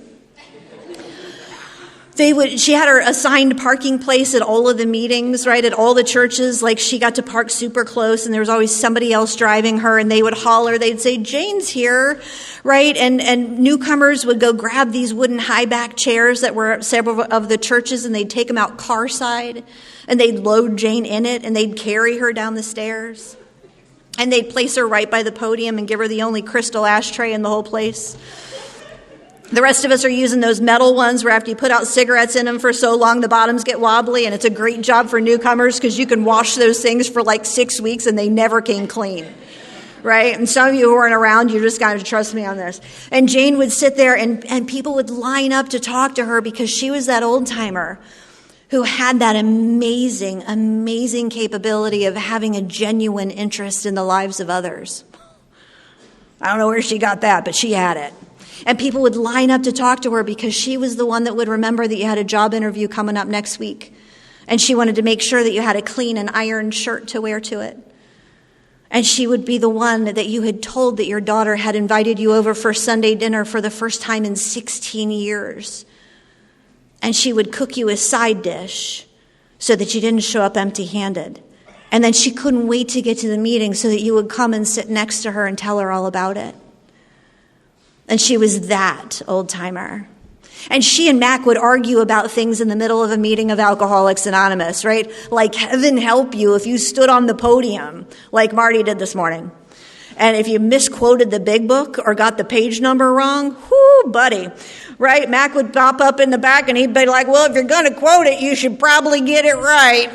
She had her assigned parking place at all of the meetings, right, at all the churches. Like, she got to park super close, and there was always somebody else driving her, and they would holler. They'd say, Jane's here, right? And newcomers would go grab these wooden high-back chairs that were at several of the churches, and they'd take them out car side, and they'd load Jane in it, and they'd carry her down the stairs. And they'd place her right by the podium and give her the only crystal ashtray in the whole place. The rest of us are using those metal ones where after you put out cigarettes in them for so long, the bottoms get wobbly, and it's a great job for newcomers because you can wash those things for like 6 weeks and they never came clean, right? And some of you who weren't around, you just got to trust me on this. And Jane would sit there and people would line up to talk to her because she was that old timer who had that amazing, amazing capability of having a genuine interest in the lives of others. I don't know where she got that, but she had it. And people would line up to talk to her because she was the one that would remember that you had a job interview coming up next week. And she wanted to make sure that you had a clean and ironed shirt to wear to it. And she would be the one that you had told that your daughter had invited you over for Sunday dinner for the first time in 16 years. And she would cook you a side dish so that you didn't show up empty-handed. And then she couldn't wait to get to the meeting so that you would come and sit next to her and tell her all about it. And she was that old-timer. And she and Mac would argue about things in the middle of a meeting of Alcoholics Anonymous, right? Like, heaven help you if you stood on the podium like Marty did this morning. And if you misquoted the big book or got the page number wrong, whoo, buddy, right? Mac would pop up in the back and he'd be like, well, if you're going to quote it, you should probably get it right.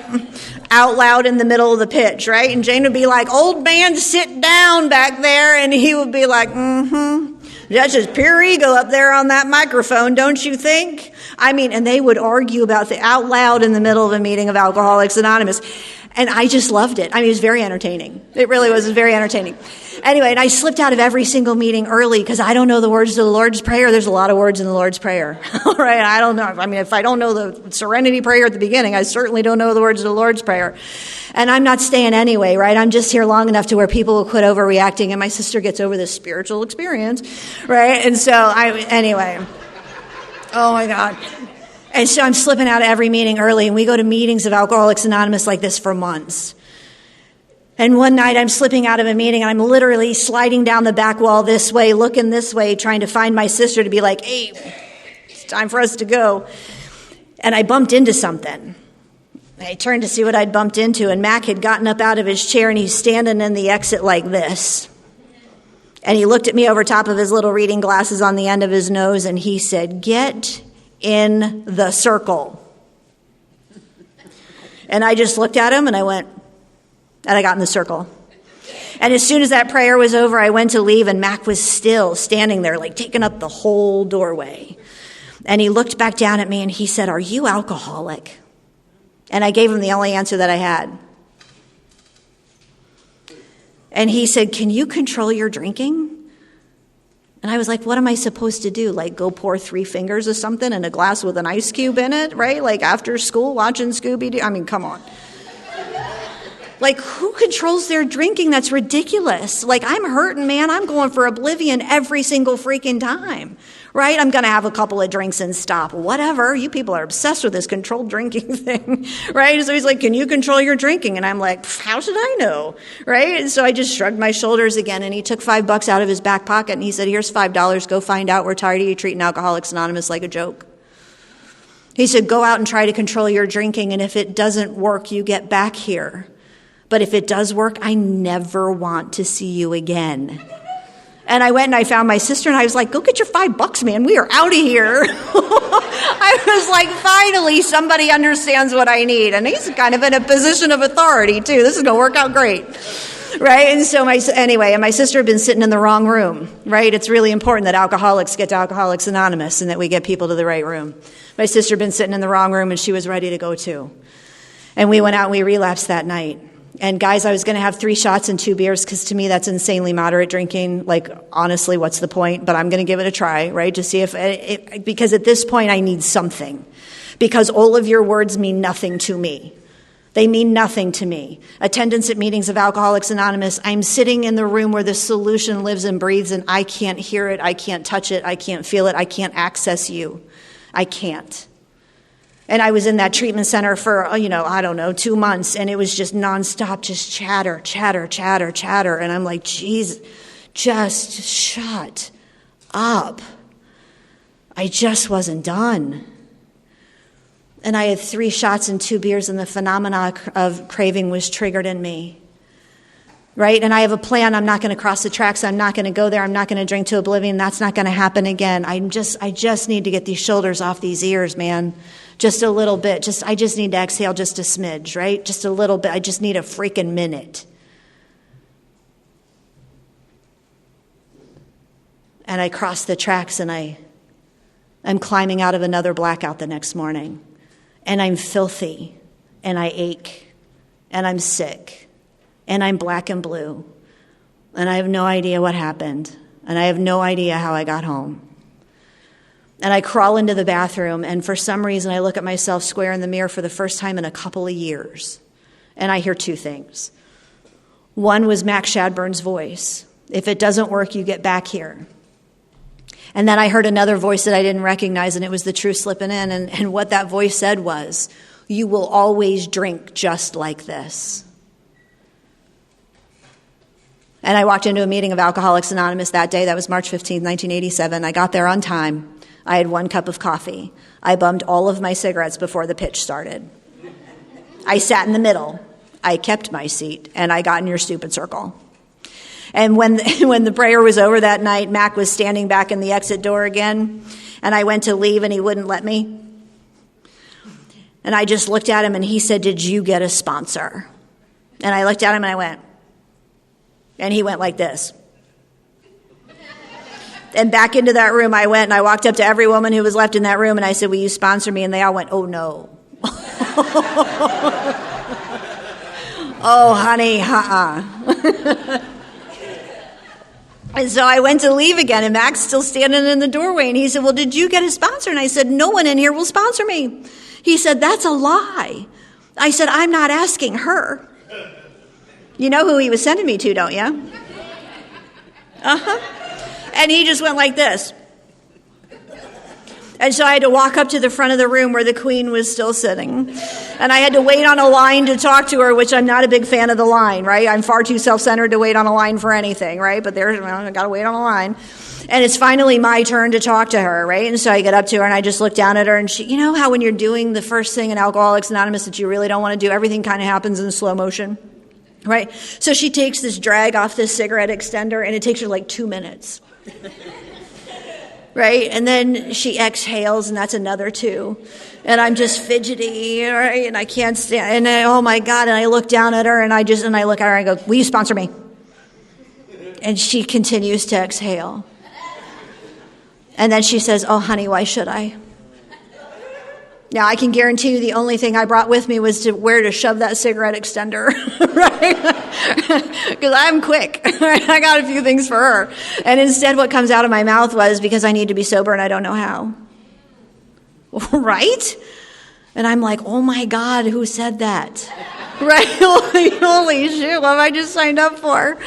out loud in the middle of the pitch, right? And Jane would be like, old man, sit down back there. And he would be like, that's just pure ego up there on that microphone, don't you think? I mean, and they would argue about the out loud in the middle of a meeting of Alcoholics Anonymous. And I just loved it. I mean, it was very entertaining. It really was very entertaining. Anyway, and I slipped out of every single meeting early because I don't know the words to the Lord's Prayer. There's a lot of words in the Lord's Prayer. All right, I don't know. I mean, if I don't know the Serenity Prayer at the beginning, I certainly don't know the words of the Lord's Prayer. And I'm not staying anyway, right? I'm just here long enough to where people will quit overreacting and my sister gets over this spiritual experience, right? And so anyway. Oh my God. And so I'm slipping out of every meeting early, and we go to meetings of Alcoholics Anonymous like this for months. And one night I'm slipping out of a meeting, and I'm literally sliding down the back wall this way, looking this way, trying to find my sister to be like, hey, it's time for us to go. And I bumped into something. I turned to see what I'd bumped into, and Mac had gotten up out of his chair, and he's standing in the exit like this. And he looked at me over top of his little reading glasses on the end of his nose, and he said, get in the circle. And I just looked at him and I went, and I got in the circle. And as soon as that prayer was over, I went to leave and Mac was still standing there, like taking up the whole doorway. And he looked back down at me and he said, are you alcoholic? And I gave him the only answer that I had. And he said, can you control your drinking? And I was like, what am I supposed to do? Like go pour 3 fingers of something in a glass with an ice cube in it, right? Like after school watching Scooby-Doo? I mean, come on. Like who controls their drinking? That's ridiculous. Like I'm hurting, man. I'm going for oblivion every single freaking time, right? I'm going to have a couple of drinks and stop. Whatever. You people are obsessed with this controlled drinking thing, right? So he's like, can you control your drinking? And I'm like, how should I know, right? And so I just shrugged my shoulders again, and he took $5 out of his back pocket, and he said, here's $5. Go find out. We're tired of you treating Alcoholics Anonymous like a joke. He said, go out and try to control your drinking, and if it doesn't work, you get back here. But if it does work, I never want to see you again. And I went and I found my sister and I was like, go get your $5, man. We are out of here. I was like, finally, somebody understands what I need. And he's kind of in a position of authority, too. This is going to work out great. Right? And so my sister had been sitting in the wrong room, right? It's really important that alcoholics get to Alcoholics Anonymous and that we get people to the right room. My sister had been sitting in the wrong room and she was ready to go, too. And we went out and we relapsed that night. And guys, I was going to have 3 shots and 2 beers because to me that's insanely moderate drinking. Like, honestly, what's the point? But I'm going to give it a try, right? To see if because at this point I need something. Because all of your words mean nothing to me. They mean nothing to me. Attendance at meetings of Alcoholics Anonymous, I'm sitting in the room where the solution lives and breathes and I can't hear it, I can't touch it, I can't feel it, I can't access you. I can't. And I was in that treatment center for, 2 months, and it was just nonstop, just chatter, chatter, chatter, chatter. And I'm like, geez, just shut up. I just wasn't done. And I had 3 shots and 2 beers, and the phenomena of craving was triggered in me. Right? And I have a plan. I'm not going to cross the tracks. I'm not going to go there. I'm not going to drink to oblivion. That's not going to happen again. I just need to get these shoulders off these ears, man. Just a little bit. I just need to exhale just a smidge, right? Just a little bit. I just need a freaking minute. And I cross the tracks and I'm climbing out of another blackout the next morning. And I'm filthy. And I ache. And I'm sick. And I'm black and blue. And I have no idea what happened. And I have no idea how I got home. And I crawl into the bathroom, and for some reason I look at myself square in the mirror for the first time in a couple of years. And I hear 2 things. One was Max Shadburn's voice. If it doesn't work, you get back here. And then I heard another voice that I didn't recognize, and it was the truth slipping in. And what that voice said was, you will always drink just like this. And I walked into a meeting of Alcoholics Anonymous that day. That was March 15th, 1987. I got there on time. I had 1 cup of coffee. I bummed all of my cigarettes before the pitch started. I sat in the middle. I kept my seat, and I got in your stupid circle. And when the prayer was over that night, Mac was standing back in the exit door again, and I went to leave, and he wouldn't let me. And I just looked at him and he said, "Did you get a sponsor?" And I looked at him and I went, and he went like this. And back into that room I went, and I walked up to every woman who was left in that room, and I said, "Will you sponsor me?" And they all went, "Oh, no." Oh, honey, And so I went to leave again, and Mac's still standing in the doorway, and he said, "Well, did you get a sponsor?" And I said, "No one in here will sponsor me." He said, "That's a lie." I said, "I'm not asking her." You know who he was sending me to, don't you? Uh-huh. And he just went like this. And so I had to walk up to the front of the room where the queen was still sitting. And I had to wait on a line to talk to her, which I'm not a big fan of the line, right? I'm far too self-centered to wait on a line for anything, right? But I got to wait on a line. And it's finally my turn to talk to her, right? And so I get up to her and I just look down at her, and she, you know how when you're doing the first thing in Alcoholics Anonymous that you really don't want to do, everything kind of happens in slow motion, right? So she takes this drag off this cigarette extender, and it takes her like 2 minutes. Right? And then she exhales, and that's another 2. And I'm just fidgety, right? And I can't stand, and oh my God. And I look down at her, and I look at her and I go, "Will you sponsor me?" And she continues to exhale. And then she says, "Oh, honey, why should I?" Now, I can guarantee you the only thing I brought with me was where to shove that cigarette extender, right? Because I'm quick, right? I got a few things for her. And instead what comes out of my mouth was, "Because I need to be sober and I don't know how." Right? And I'm like, oh my God, who said that? Right? Holy shit, what have I just signed up for?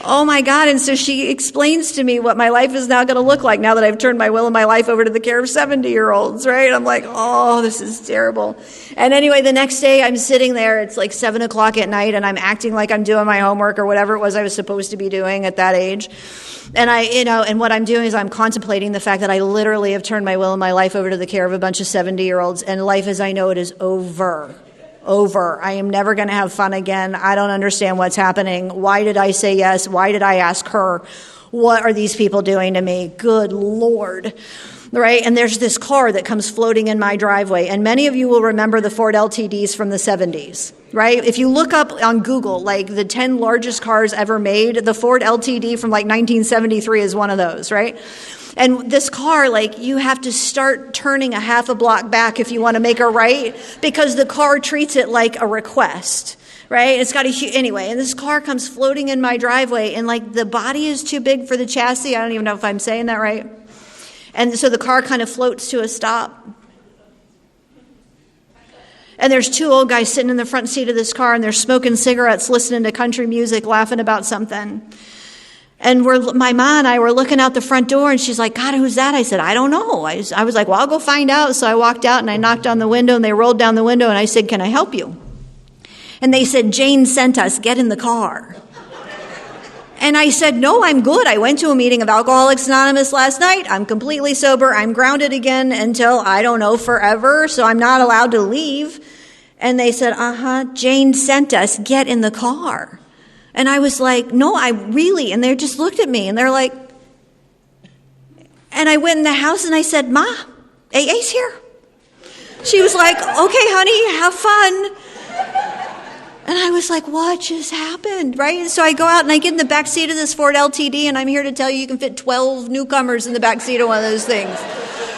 Oh my God. And so she explains to me what my life is now going to look like now that I've turned my will and my life over to the care of 70-year-olds, right? I'm like, oh, this is terrible. And anyway, the next day I'm sitting there, it's like 7:00 at night, and I'm acting like I'm doing my homework or whatever it was I was supposed to be doing at that age. And and what I'm doing is I'm contemplating the fact that I literally have turned my will and my life over to the care of a bunch of 70-year-olds, and life as I know it is over. I am never going to have fun again. I don't understand what's happening. Why did I say yes? Why did I ask her? What are these people doing to me? Good Lord. Right? And there's this car that comes floating in my driveway. And many of you will remember the Ford LTDs from the 70s, right? If you look up on Google, like the 10 largest cars ever made, the Ford LTD from like 1973 is one of those, right? And this car, like, you have to start turning a half a block back if you want to make a right, because the car treats it like a request, right? It's got anyway, and this car comes floating in my driveway, and like the body is too big for the chassis. I don't even know if I'm saying that right. And so the car kind of floats to a stop. And there's 2 old guys sitting in the front seat of this car, and they're smoking cigarettes, listening to country music, laughing about something. And my mom and I were looking out the front door, and she's like, "God, who's that?" I said, "I don't know." I was like, "Well, I'll go find out." So I walked out and I knocked on the window, and they rolled down the window, and I said, "Can I help you?" And they said, "Jane sent us, get in the car." And I said, "No, I'm good. I went to a meeting of Alcoholics Anonymous last night. I'm completely sober. I'm grounded again until, I don't know, forever. So I'm not allowed to leave." And they said, "Jane sent us, get in the car." And I was like, "No, I really," and they just looked at me and they're like, and I went in the house and I said, "Ma, AA's here." She was like, "Okay, honey, have fun." And I was like, what just happened, right? And so I go out and I get in the back seat of this Ford LTD, and I'm here to tell you can fit 12 newcomers in the back seat of one of those things.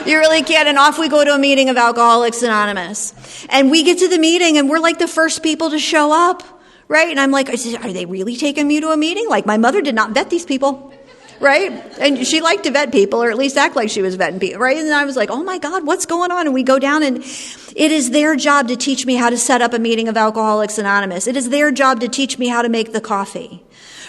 You really can. And off we go to a meeting of Alcoholics Anonymous. And we get to the meeting, and we're like the first people to show up. Right? And I'm like, are they really taking me to a meeting? Like, my mother did not vet these people, right? And she liked to vet people, or at least act like she was vetting people, right? And I was like, oh my God, what's going on? And we go down, and it is their job to teach me how to set up a meeting of Alcoholics Anonymous. It is their job to teach me how to make the coffee,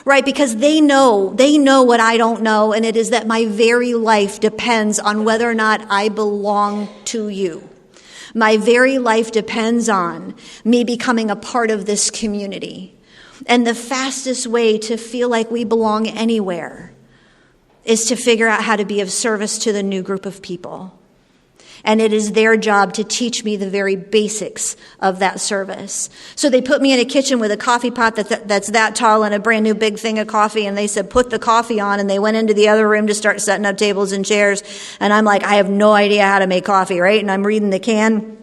right? Because they know what I don't know, and it is that my very life depends on whether or not I belong to you. My very life depends on me becoming a part of this community. And the fastest way to feel like we belong anywhere is to figure out how to be of service to the new group of people. And it is their job to teach me the very basics of that service. So they put me in a kitchen with a coffee pot that's that tall and a brand new big thing of coffee. And they said, put the coffee on. And they went into the other room to start setting up tables and chairs. And I'm like, I have no idea how to make coffee, right? And I'm reading the can.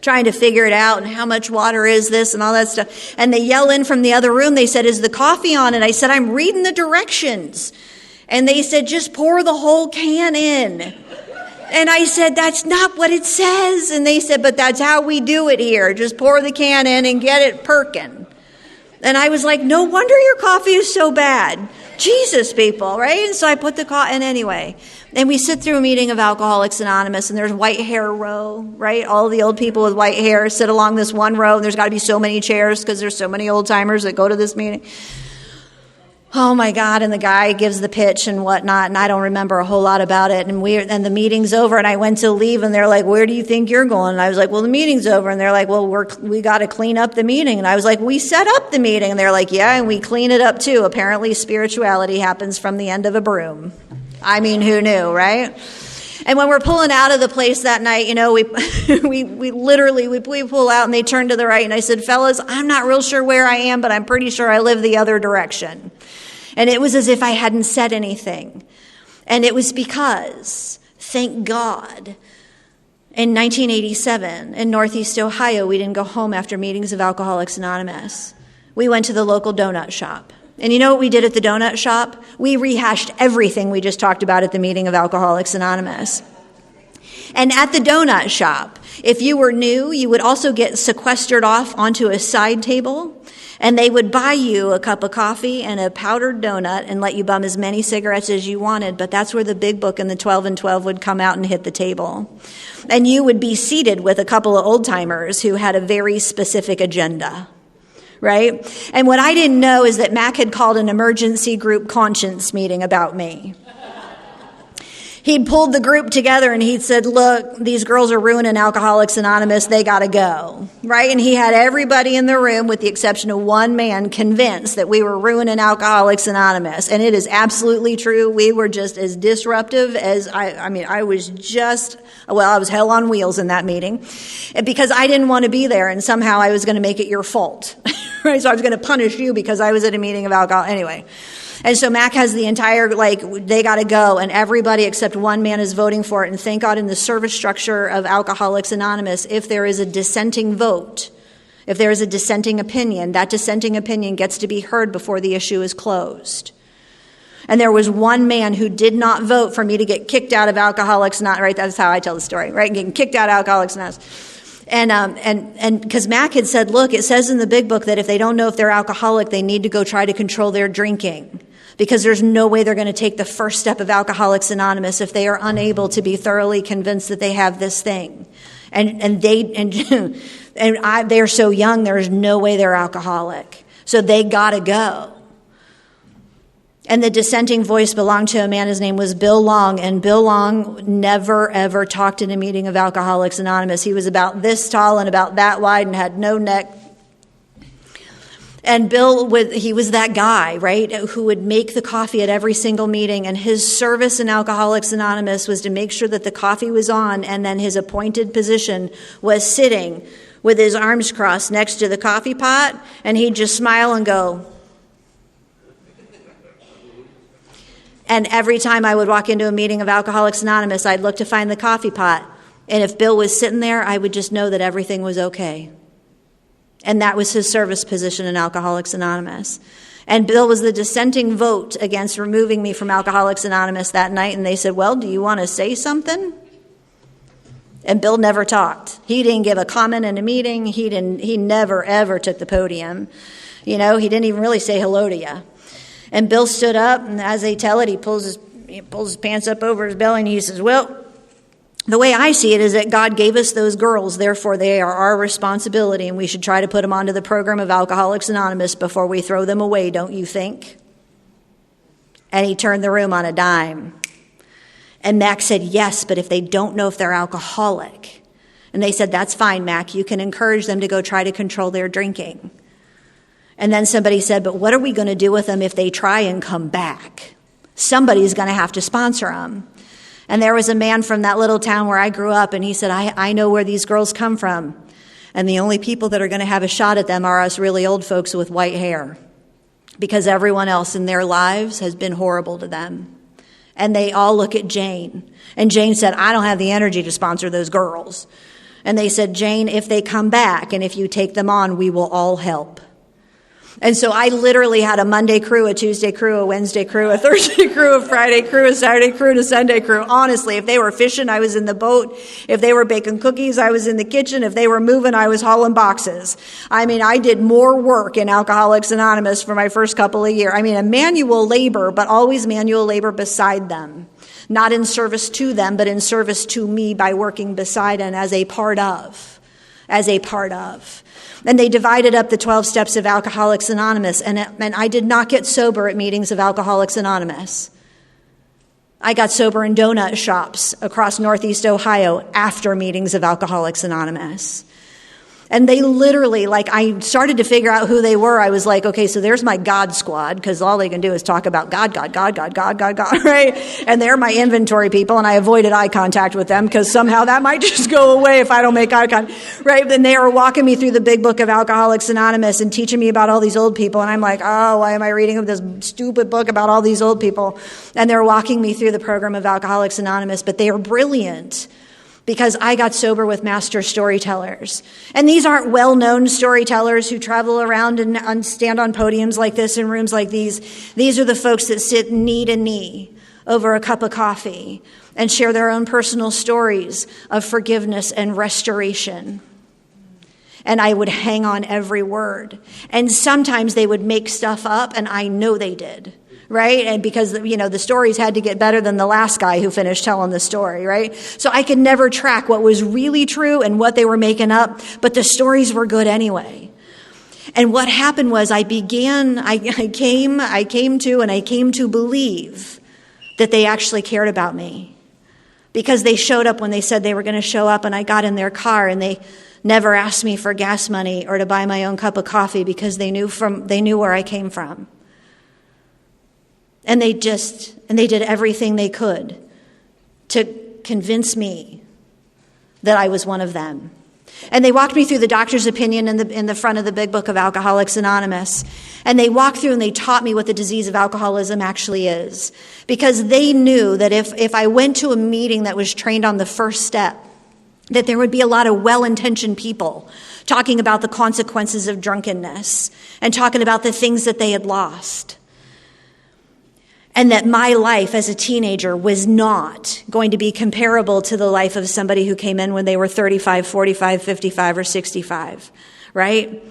trying to figure it out and how much water is this and all that stuff. And they yell in from the other room. They said, is the coffee on? And I said, I'm reading the directions. And they said, just pour the whole can in. And I said, that's not what it says. And they said, but that's how we do it here. Just pour the can in and get it perking. And I was like, no wonder your coffee is so bad. Jesus, people, right? And so I put the coffee in anyway. And we sit through a meeting of Alcoholics Anonymous, and there's white hair row, right? All the old people with white hair sit along this one row, and there's got to be so many chairs because there's so many old timers that go to this meeting. Oh my God, and the guy gives the pitch and whatnot, and I don't remember a whole lot about it. And the meeting's over, and I went to leave, and they're like, where do you think you're going? And I was like, well, the meeting's over. And they're like, well, we got to clean up the meeting. And I was like, we set up the meeting. And they're like, yeah, and we clean it up too. Apparently spirituality happens from the end of a broom. I mean, who knew, right? And when we're pulling out of the place that night, you know, we pull out, and they turn to the right, and I said, fellas, I'm not real sure where I am, but I'm pretty sure I live the other direction. And it was as if I hadn't said anything. And it was because, thank God, in 1987, in Northeast Ohio, we didn't go home after meetings of Alcoholics Anonymous. We went to the local donut shop. And you know what we did at the donut shop? We rehashed everything we just talked about at the meeting of Alcoholics Anonymous. And at the donut shop, if you were new, you would also get sequestered off onto a side table. And they would buy you a cup of coffee and a powdered donut and let you bum as many cigarettes as you wanted. But that's where the big book and the 12 and 12 would come out and hit the table. And you would be seated with a couple of old timers who had a very specific agenda, right? And what I didn't know is that Mac had called an emergency group conscience meeting about me. He'd pulled the group together and he'd said, look, these girls are ruining Alcoholics Anonymous. They got to go, right? And he had everybody in the room, with the exception of one man, convinced that we were ruining Alcoholics Anonymous. And it is absolutely true. We were just as disruptive as, I was hell on wheels in that meeting because I didn't want to be there, and somehow I was going to make it your fault, right? So I was going to punish you because I was at a meeting of alcohol. Anyway. And so Mac has the entire, they got to go, and everybody except one man is voting for it. And thank God in the service structure of Alcoholics Anonymous, if there is a dissenting vote, if there is a dissenting opinion, that dissenting opinion gets to be heard before the issue is closed. And there was one man who did not vote for me to get kicked out of Alcoholics Anonymous, right? That's how I tell the story, right? Getting kicked out of Alcoholics Anonymous. And because Mac had said, look, it says in the big book that if they don't know if they're alcoholic, they need to go try to control their drinking, because there's no way they're going to take the first step of Alcoholics Anonymous if they are unable to be thoroughly convinced that they have this thing. And they're so young, there's no way they're alcoholic. So they got to go. And the dissenting voice belonged to a man, his name was Bill Long, and Bill Long never, ever talked in a meeting of Alcoholics Anonymous. He was about this tall and about that wide and had no neck. And Bill, he was that guy, right, who would make the coffee at every single meeting, and his service in Alcoholics Anonymous was to make sure that the coffee was on, and then his appointed position was sitting with his arms crossed next to the coffee pot, and he'd just smile and go. And every time I would walk into a meeting of Alcoholics Anonymous, I'd look to find the coffee pot. And if Bill was sitting there, I would just know that everything was okay. And that was his service position in Alcoholics Anonymous. And Bill was the dissenting vote against removing me from Alcoholics Anonymous that night. And they said, well, do you want to say something? And Bill never talked. He didn't give a comment in a meeting. He never, ever took the podium. You know, he didn't even really say hello to you. And Bill stood up, and as they tell it, he pulls his pants up over his belly, and he says, well, the way I see it is that God gave us those girls, therefore they are our responsibility, and we should try to put them onto the program of Alcoholics Anonymous before we throw them away, don't you think? And he turned the room on a dime. And Mac said, yes, but if they don't know if they're alcoholic. And they said, that's fine, Mac. You can encourage them to go try to control their drinking. And then somebody said, but what are we going to do with them if they try and come back? Somebody's going to have to sponsor them. And there was a man from that little town where I grew up, and he said, I know where these girls come from. And the only people that are going to have a shot at them are us really old folks with white hair, because everyone else in their lives has been horrible to them. And they all look at Jane. And Jane said, I don't have the energy to sponsor those girls. And they said, Jane, if they come back and if you take them on, we will all help. And so I literally had a Monday crew, a Tuesday crew, a Wednesday crew, a Thursday crew, a Friday crew, a Saturday crew, and a Sunday crew. Honestly, if they were fishing, I was in the boat. If they were baking cookies, I was in the kitchen. If they were moving, I was hauling boxes. I mean, I did more work in Alcoholics Anonymous for my first couple of years. I mean, a manual labor, but always manual labor beside them. Not in service to them, but in service to me by working beside and as a part of. And they divided up the 12 steps of Alcoholics Anonymous, and I did not get sober at meetings of Alcoholics Anonymous. I got sober in donut shops across Northeast Ohio after meetings of Alcoholics Anonymous. And they literally, I started to figure out who they were. I was like, okay, so there's my God squad, because all they can do is talk about God, right? And they're my inventory people, and I avoided eye contact with them, because somehow that might just go away if I don't make eye contact, right? Then they were walking me through the big book of Alcoholics Anonymous and teaching me about all these old people, and I'm like, oh, why am I reading this stupid book about all these old people? And they're walking me through the program of Alcoholics Anonymous, but they are brilliant, because I got sober with master storytellers. And these aren't well-known storytellers who travel around and stand on podiums like this in rooms like these. These are the folks that sit knee to knee over a cup of coffee and share their own personal stories of forgiveness and restoration. And I would hang on every word. And sometimes they would make stuff up, and I know they did. Right? And because, the stories had to get better than the last guy who finished telling the story, right? So I could never track what was really true and what they were making up, but the stories were good anyway. And what happened was I came to believe that they actually cared about me, because they showed up when they said they were going to show up, and I got in their car, and they never asked me for gas money or to buy my own cup of coffee, because they knew where I came from. And they did everything they could to convince me that I was one of them. And they walked me through the doctor's opinion in the front of the big book of Alcoholics Anonymous. And they walked through and they taught me what the disease of alcoholism actually is. Because they knew that if I went to a meeting that was trained on the first step, that there would be a lot of well-intentioned people talking about the consequences of drunkenness and talking about the things that they had lost. And that my life as a teenager was not going to be comparable to the life of somebody who came in when they were 35, 45, 55, or 65, right?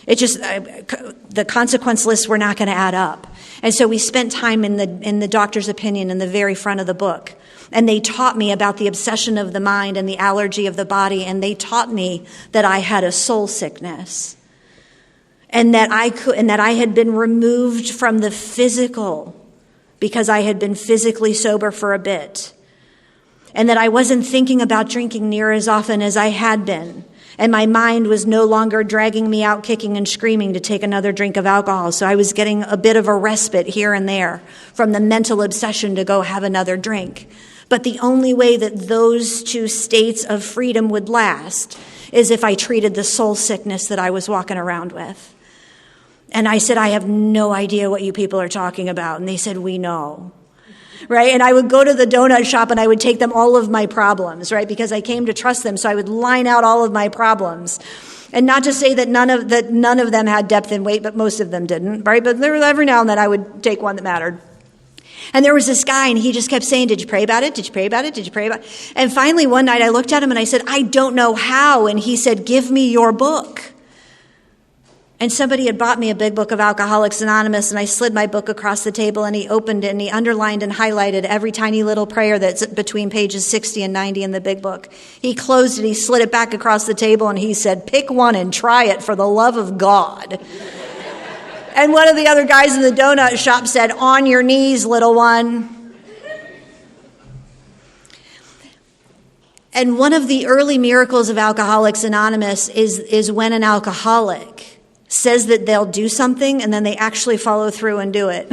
It just, the consequence lists were not going to add up. And so we spent time in the doctor's opinion in the very front of the book. And they taught me about the obsession of the mind and the allergy of the body. And they taught me that I had a soul sickness. And that I had been removed from the physical, because I had been physically sober for a bit. And that I wasn't thinking about drinking near as often as I had been. And my mind was no longer dragging me out kicking and screaming to take another drink of alcohol. So I was getting a bit of a respite here and there from the mental obsession to go have another drink. But the only way that those two states of freedom would last is if I treated the soul sickness that I was walking around with. And I said, I have no idea what you people are talking about. And they said, we know. Right? And I would go to the donut shop and I would take them all of my problems, right? Because I came to trust them. So I would line out all of my problems. And not to say that none of them had depth and weight, but most of them didn't, right? But there, every now and then I would take one that mattered. And there was this guy, and he just kept saying, did you pray about it? Did you pray about it? Did you pray about it? And finally one night I looked at him and I said, I don't know how. And he said, give me your book. And somebody had bought me a big book of Alcoholics Anonymous, and I slid my book across the table, and he opened it, and he underlined and highlighted every tiny little prayer that's between pages 60 and 90 in the big book. He closed it, he slid it back across the table, and he said, pick one and try it for the love of God. And one of the other guys in the donut shop said, on your knees, little one. And one of the early miracles of Alcoholics Anonymous is when an alcoholic says that they'll do something and then they actually follow through and do it.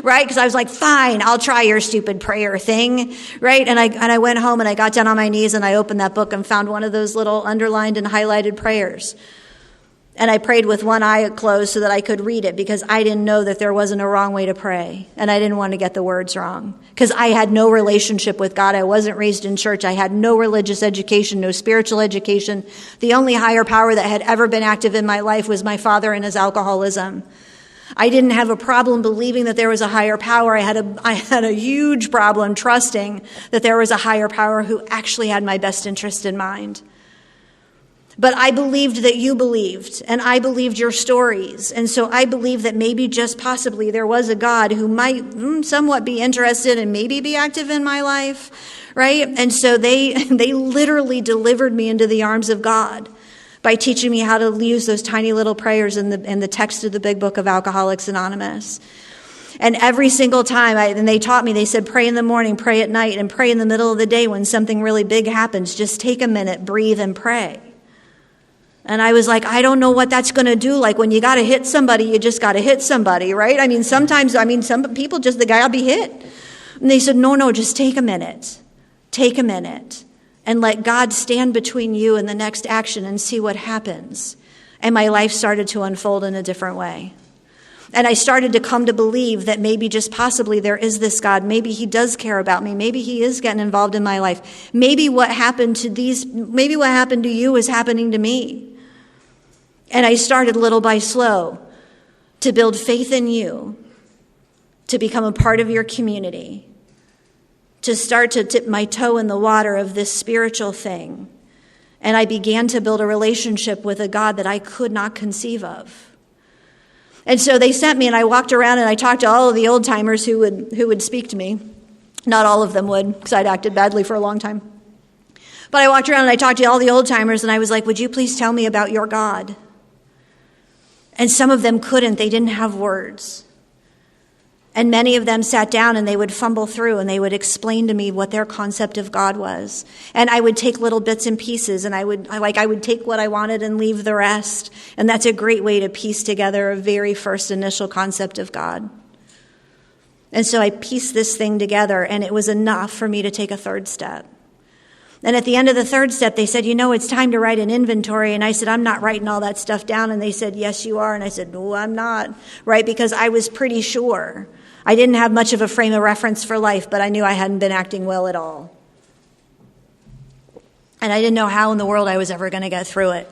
Right? Because I was like, fine, I'll try your stupid prayer thing. Right? And I went home and I got down on my knees and I opened that book and found one of those little underlined and highlighted prayers. And I prayed with one eye closed so that I could read it because I didn't know that there wasn't a wrong way to pray. And I didn't want to get the words wrong because I had no relationship with God. I wasn't raised in church. I had no religious education, no spiritual education. The only higher power that had ever been active in my life was my father and his alcoholism. I didn't have a problem believing that there was a higher power. I had a huge problem trusting that there was a higher power who actually had my best interest in mind. But I believed that you believed, and I believed your stories. And so I believe that maybe just possibly there was a God who might somewhat be interested and maybe be active in my life, right? And so they literally delivered me into the arms of God by teaching me how to use those tiny little prayers in the text of the big book of Alcoholics Anonymous. And every single time, and they taught me, they said, pray in the morning, pray at night, and pray in the middle of the day when something really big happens. Just take a minute, breathe, and pray. And I was like, I don't know what that's going to do. Like when you got to hit somebody, you just got to hit somebody, right? Some people just, the guy will be hit. And they said, no, just take a minute. Take a minute and let God stand between you and the next action and see what happens. And my life started to unfold in a different way. And I started to come to believe that maybe just possibly there is this God. Maybe he does care about me. Maybe he is getting involved in my life. Maybe what happened to you is happening to me. And I started little by slow to build faith in you, to become a part of your community, to start to dip my toe in the water of this spiritual thing. And I began to build a relationship with a God that I could not conceive of. And so they sent me, and I walked around and I talked to all of the old timers who would speak to me. Not all of them would, because I'd acted badly for a long time. But I walked around and I talked to all the old timers, and I was like, would you please tell me about your God? And some of them couldn't. They didn't have words. And many of them sat down and they would fumble through and they would explain to me what their concept of God was. And I would take little bits and pieces, and I would take what I wanted and leave the rest. And that's a great way to piece together a very first initial concept of God. And so I pieced this thing together, and it was enough for me to take a third step. And at the end of the third step, they said, it's time to write an inventory. And I said, I'm not writing all that stuff down. And they said, yes, you are. And I said, no, I'm not. Right? Because I was pretty sure. I didn't have much of a frame of reference for life, but I knew I hadn't been acting well at all. And I didn't know how in the world I was ever going to get through it.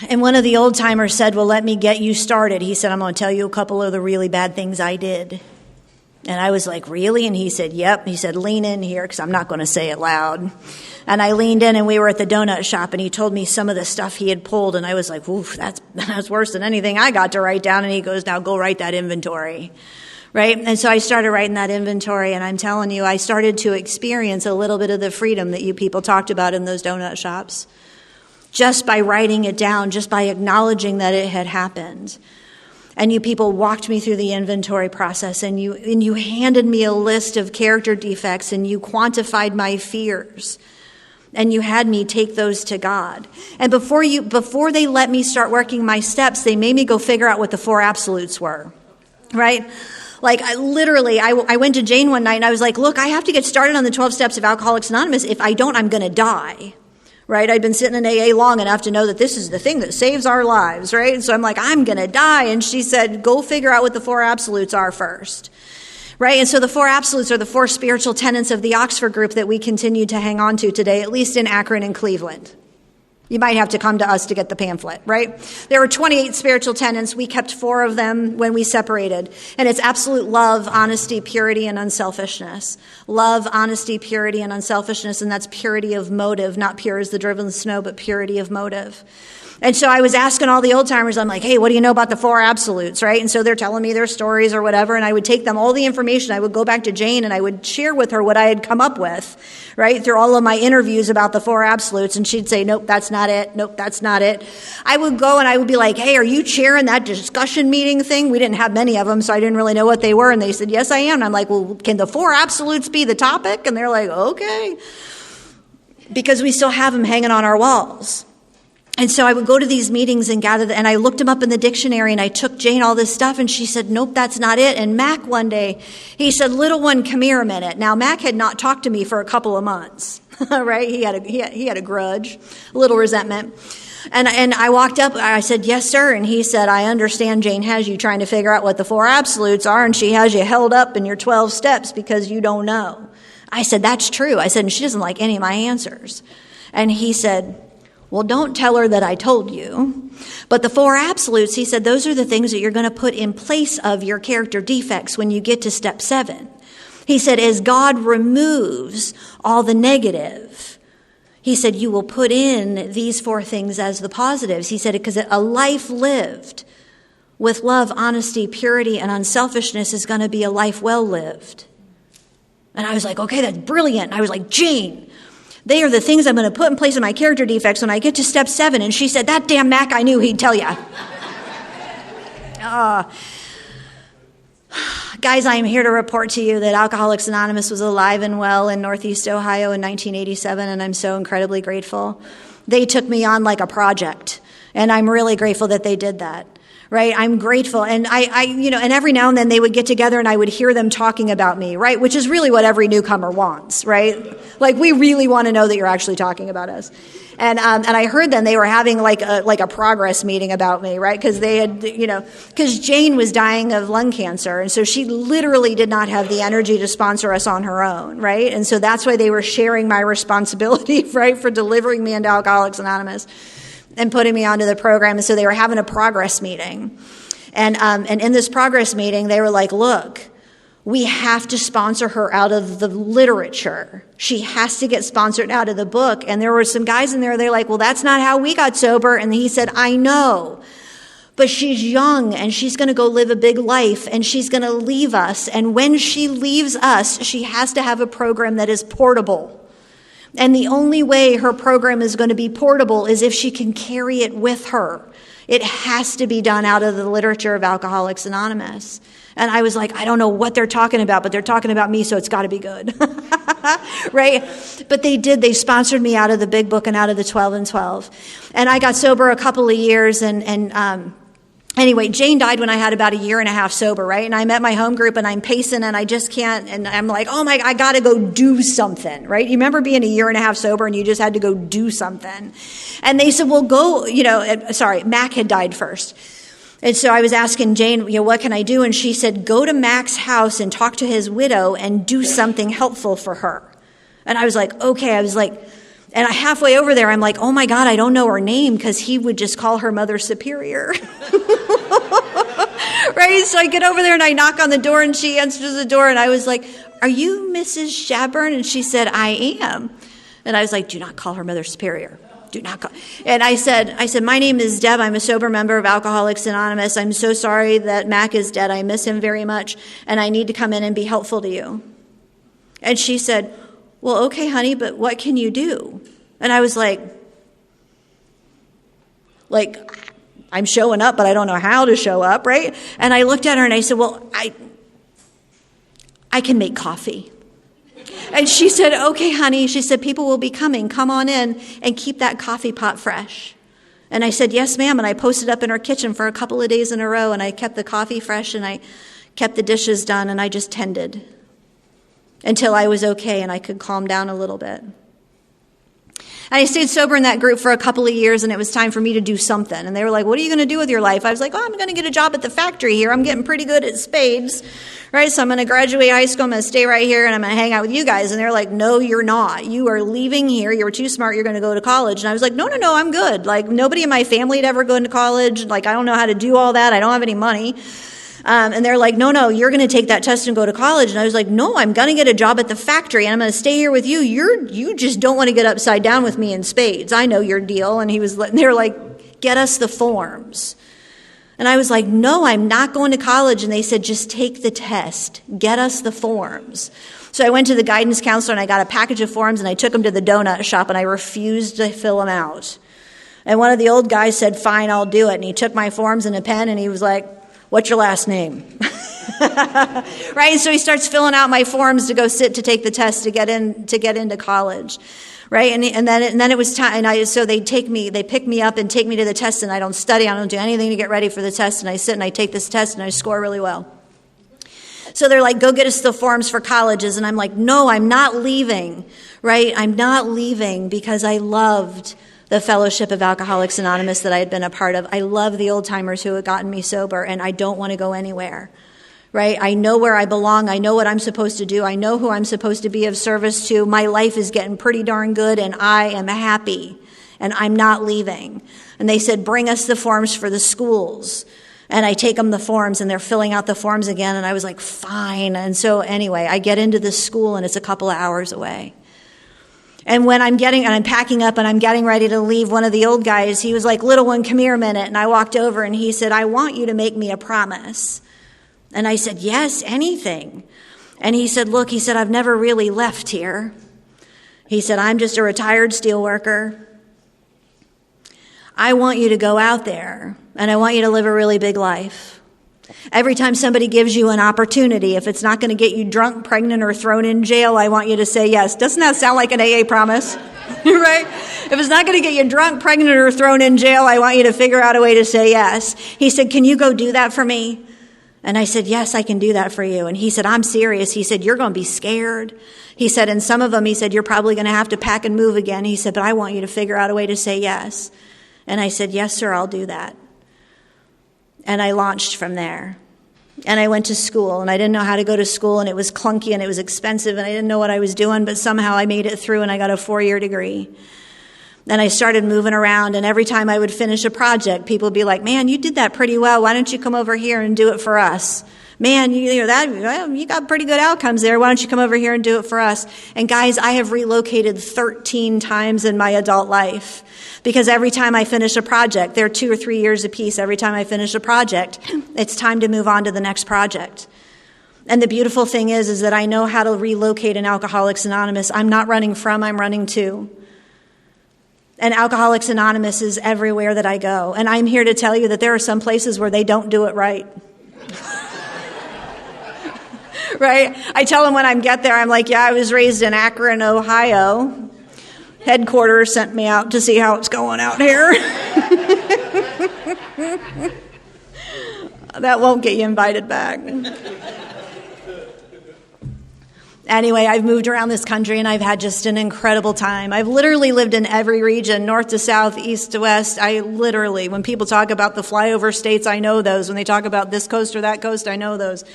And one of the old timers said, well, let me get you started. He said, I'm going to tell you a couple of the really bad things I did. And I was like, really? And he said, yep. He said, lean in here, because I'm not going to say it loud. And I leaned in, and we were at the donut shop, and he told me some of the stuff he had pulled. And I was like, oof, that's worse than anything I got to write down. And he goes, now go write that inventory. Right? And so I started writing that inventory, and I'm telling you, I started to experience a little bit of the freedom that you people talked about in those donut shops. Just by writing it down, just by acknowledging that it had happened. And you people walked me through the inventory process, and you handed me a list of character defects, and you quantified my fears, and you had me take those to God. And before they let me start working my steps, they made me go figure out what the 4 absolutes were, right? Like I went to Jane one night, and I was like, look, I have to get started on the 12 steps of Alcoholics Anonymous. If I don't, I'm going to die. Right? I'd been sitting in AA long enough to know that this is the thing that saves our lives, right? And so I'm like, I'm going to die. And she said, go figure out what the 4 absolutes are first, right? And so the 4 absolutes are the 4 spiritual tenets of the Oxford group that we continue to hang on to today, at least in Akron and Cleveland. You might have to come to us to get the pamphlet, right? There were 28 spiritual tenets. We kept 4 of them when we separated. And it's absolute love, honesty, purity, and unselfishness. Love, honesty, purity, and unselfishness. And that's purity of motive, not pure as the driven snow, but purity of motive. And so I was asking all the old timers, I'm like, hey, what do you know about the 4 absolutes, right? And so they're telling me their stories or whatever, and I would take them all the information. I would go back to Jane and I would share with her what I had come up with, right, through all of my interviews about the 4 absolutes, and she'd say, nope, that's not it. Nope, that's not it. I would go and I would be like, hey, are you chairing that discussion meeting thing? We didn't have many of them, so I didn't really know what they were, and they said, yes, I am. And I'm like, well, can the 4 absolutes be the topic? And they're like, okay, because we still have them hanging on our walls. And so I would go to these meetings and and I looked them up in the dictionary, and I took Jane all this stuff, and she said, nope, that's not it. And Mac one day, he said, little one, come here a minute. Now, Mac had not talked to me for a couple of months, right? He had a grudge, a little resentment. And I walked up, I said, yes, sir. And he said, I understand Jane has you trying to figure out what the 4 absolutes are, and she has you held up in your 12 steps because you don't know. I said, that's true. I said, and she doesn't like any of my answers. And he said, well, don't tell her that I told you. But the 4 absolutes, he said, those are the things that you're going to put in place of your character defects when you get to step 7. He said, as God removes all the negative, he said, you will put in these 4 things as the positives. He said, because a life lived with love, honesty, purity, and unselfishness is going to be a life well lived. And I was like, okay, that's brilliant. And I was like, Jane, they are the things I'm going to put in place of my character defects when I get to step 7. And she said, that damn Mac, I knew he'd tell you. Guys, I am here to report to you that Alcoholics Anonymous was alive and well in Northeast Ohio in 1987, and I'm so incredibly grateful. They took me on like a project, and I'm really grateful that they did that. Right? I'm grateful. And and every now and then they would get together and I would hear them talking about me, right? Which is really what every newcomer wants, right? Like, we really want to know that you're actually talking about us. And I heard them, they were having like a progress meeting about me, right? Because they had, because Jane was dying of lung cancer. And so she literally did not have the energy to sponsor us on her own, right? And so that's why they were sharing my responsibility, right? For delivering me into Alcoholics Anonymous and putting me onto the program. And so they were having a progress meeting. And in this progress meeting, they were like, look, we have to sponsor her out of the literature. She has to get sponsored out of the book. And there were some guys in there, they're like, well, that's not how we got sober. And he said, I know, but she's young and she's going to go live a big life and she's going to leave us. And when she leaves us, she has to have a program that is portable. And the only way her program is going to be portable is if she can carry it with her. It has to be done out of the literature of Alcoholics Anonymous. And I was like, I don't know what they're talking about, but they're talking about me, so it's got to be good. Right? But they did. They sponsored me out of the big book and out of the 12 and 12. And I got sober a couple of years anyway, Jane died when I had about a year and a half sober, right? And I'm at my home group and I'm pacing and I just can't. And I'm like, oh my, I got to go do something, right? You remember being a year and a half sober and you just had to go do something. And they said, well, go, Mac had died first. And so I was asking Jane, what can I do? And she said, go to Mac's house and talk to his widow and do something helpful for her. And I was like, okay. And halfway over there, I'm like, oh my God, I don't know her name because he would just call her Mother Superior. Right? So I get over there and I knock on the door and she answers the door and I was like, are you Mrs. Shabburn? And she said, I am. And I was like, do not call her Mother Superior. Do not call. And I said, my name is Deb. I'm a sober member of Alcoholics Anonymous. I'm so sorry that Mac is dead. I miss him very much. And I need to come in and be helpful to you. And she said, well, okay, honey, but what can you do? And I was like, I'm showing up, but I don't know how to show up, right? And I looked at her and I said, well, I can make coffee. And she said, okay, honey. She said, people will be coming. Come on in and keep that coffee pot fresh. And I said, yes, ma'am. And I posted up in her kitchen for a couple of days in a row and I kept the coffee fresh and I kept the dishes done and I just tended until I was okay and I could calm down a little bit. And I stayed sober in that group for a couple of years, and it was time for me to do something. And they were like, what are you going to do with your life? I was like, I'm going to get a job at the factory here. I'm getting pretty good at spades, right? So I'm going to graduate high school. I'm going to stay right here, and I'm going to hang out with you guys. And they're like, no, you're not. You are leaving here. You're too smart. You're going to go to college. And I was like, no, I'm good. Like, nobody in my family had ever gone to college. Like, I don't know how to do all that. I don't have any money. And they're like, no, you're going to take that test and go to college. And I was like, no, I'm going to get a job at the factory and I'm going to stay here with you. You just don't want to get upside down with me in spades. I know your deal. And they were like, get us the forms. And I was like, no, I'm not going to college. And they said, just take the test. Get us the forms. So I went to the guidance counselor and I got a package of forms and I took them to the donut shop and I refused to fill them out. And one of the old guys said, fine, I'll do it. And he took my forms and a pen and he was like, what's your last name? Right? So he starts filling out my forms to go sit to take the test to get into college. right? And then it was time, and so they pick me up and take me to the test, and I don't study, I don't do anything to get ready for the test, and I sit and I take this test and I score really well. So they're like, go get us the forms for colleges, and I'm like, no, I'm not leaving, right? I'm not leaving because I loved the Fellowship of Alcoholics Anonymous that I had been a part of. I love the old timers who had gotten me sober, and I don't want to go anywhere. Right? I know where I belong. I know what I'm supposed to do. I know who I'm supposed to be of service to. My life is getting pretty darn good, and I am happy, and I'm not leaving. And they said, bring us the forms for the schools. And I take them the forms, and they're filling out the forms again, and I was like, fine. And so anyway, I get into this school, and it's a couple of hours away. And when I'm packing up and I'm getting ready to leave, one of the old guys, he was like, little one, come here a minute. And I walked over, and he said, I want you to make me a promise. And I said, yes, anything. And he said, look, he said, I've never really left here. He said, I'm just a retired steelworker. I want you to go out there, and I want you to live a really big life. Every time somebody gives you an opportunity, if it's not going to get you drunk, pregnant, or thrown in jail, I want you to say yes. Doesn't that sound like an AA promise? Right? If it's not going to get you drunk, pregnant, or thrown in jail, I want you to figure out a way to say yes. He said, can you go do that for me? And I said, yes, I can do that for you. And he said, I'm serious. He said, you're going to be scared. He said, and some of them, he said, you're probably going to have to pack and move again. He said, but I want you to figure out a way to say yes. And I said, yes, sir, I'll do that. And I launched from there. And I went to school, and I didn't know how to go to school, and it was clunky, and it was expensive, and I didn't know what I was doing, but somehow I made it through, and I got a 4-year degree. Then I started moving around, and every time I would finish a project, people would be like, man, you did that pretty well. Why don't you come over here and do it for us? Man, you got pretty good outcomes there. Why don't you come over here and do it for us? And guys, I have relocated 13 times in my adult life because every time I finish a project, they're 2 or 3 years apiece. Every time I finish a project, it's time to move on to the next project. And the beautiful thing is that I know how to relocate in Alcoholics Anonymous. I'm not running from, I'm running to. And Alcoholics Anonymous is everywhere that I go. And I'm here to tell you that there are some places where they don't do it right. Right? I tell them when I get there, I'm like, yeah, I was raised in Akron, Ohio. Headquarters sent me out to see how it's going out here. That won't get you invited back. Anyway, I've moved around this country, and I've had just an incredible time. I've literally lived in every region, north to south, east to west. When people talk about the flyover states, I know those. When they talk about this coast or that coast, I know those.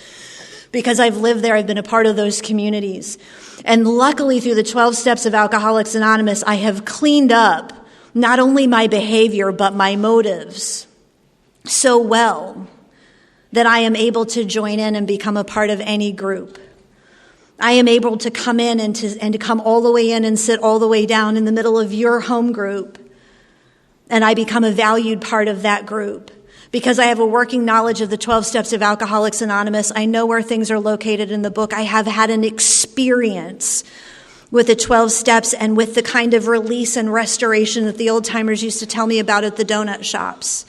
Because I've lived there, I've been a part of those communities. And luckily, through the 12 steps of Alcoholics Anonymous, I have cleaned up not only my behavior, but my motives so well that I am able to join in and become a part of any group. I am able to come in and to come all the way in and sit all the way down in the middle of your home group. And I become a valued part of that group. Because I have a working knowledge of the 12 steps of Alcoholics Anonymous. I know where things are located in the book. I have had an experience with the 12 steps and with the kind of release and restoration that the old timers used to tell me about at the donut shops.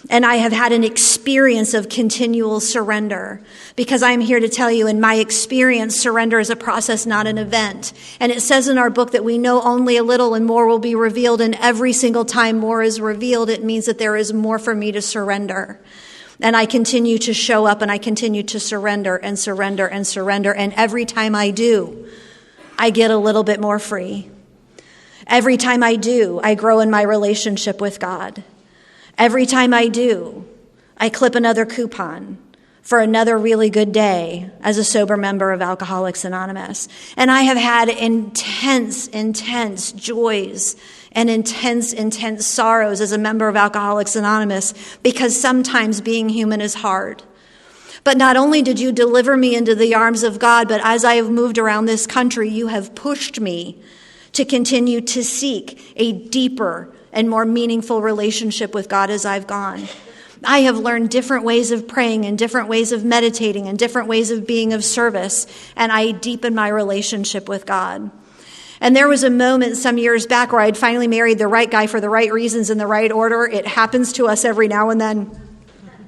And I have had an experience of continual surrender, because I'm here to tell you, in my experience, surrender is a process, not an event. And it says in our book that we know only a little and more will be revealed. And every single time more is revealed, it means that there is more for me to surrender. And I continue to show up, and I continue to surrender and surrender and surrender. And every time I do, I get a little bit more free. Every time I do, I grow in my relationship with God. Every time I do, I clip another coupon for another really good day as a sober member of Alcoholics Anonymous. And I have had intense joys and intense sorrows as a member of Alcoholics Anonymous, because sometimes being human is hard. But not only did you deliver me into the arms of God, but as I have moved around this country, you have pushed me to continue to seek a deeper and more meaningful relationship with God as I've gone. I have learned different ways of praying and different ways of meditating and different ways of being of service, and I deepen my relationship with God. And there was a moment some years back where I'd finally married the right guy for the right reasons in the right order. It happens to us every now and then.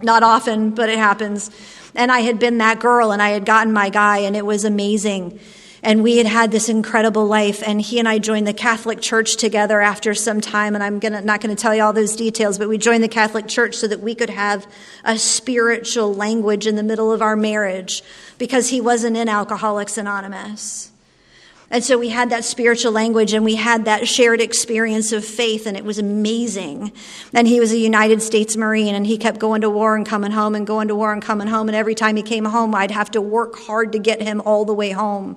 Not often, but it happens. And I had been that girl, and I had gotten my guy, and it was amazing. And we had had this incredible life, and he and I joined the Catholic Church together after some time, and I'm not going to tell you all those details, but we joined the Catholic Church so that we could have a spiritual language in the middle of our marriage, because he wasn't in Alcoholics Anonymous. And so we had that spiritual language, and we had that shared experience of faith, and it was amazing. And he was a United States Marine, and he kept going to war and coming home and going to war and coming home. And every time he came home, I'd have to work hard to get him all the way home.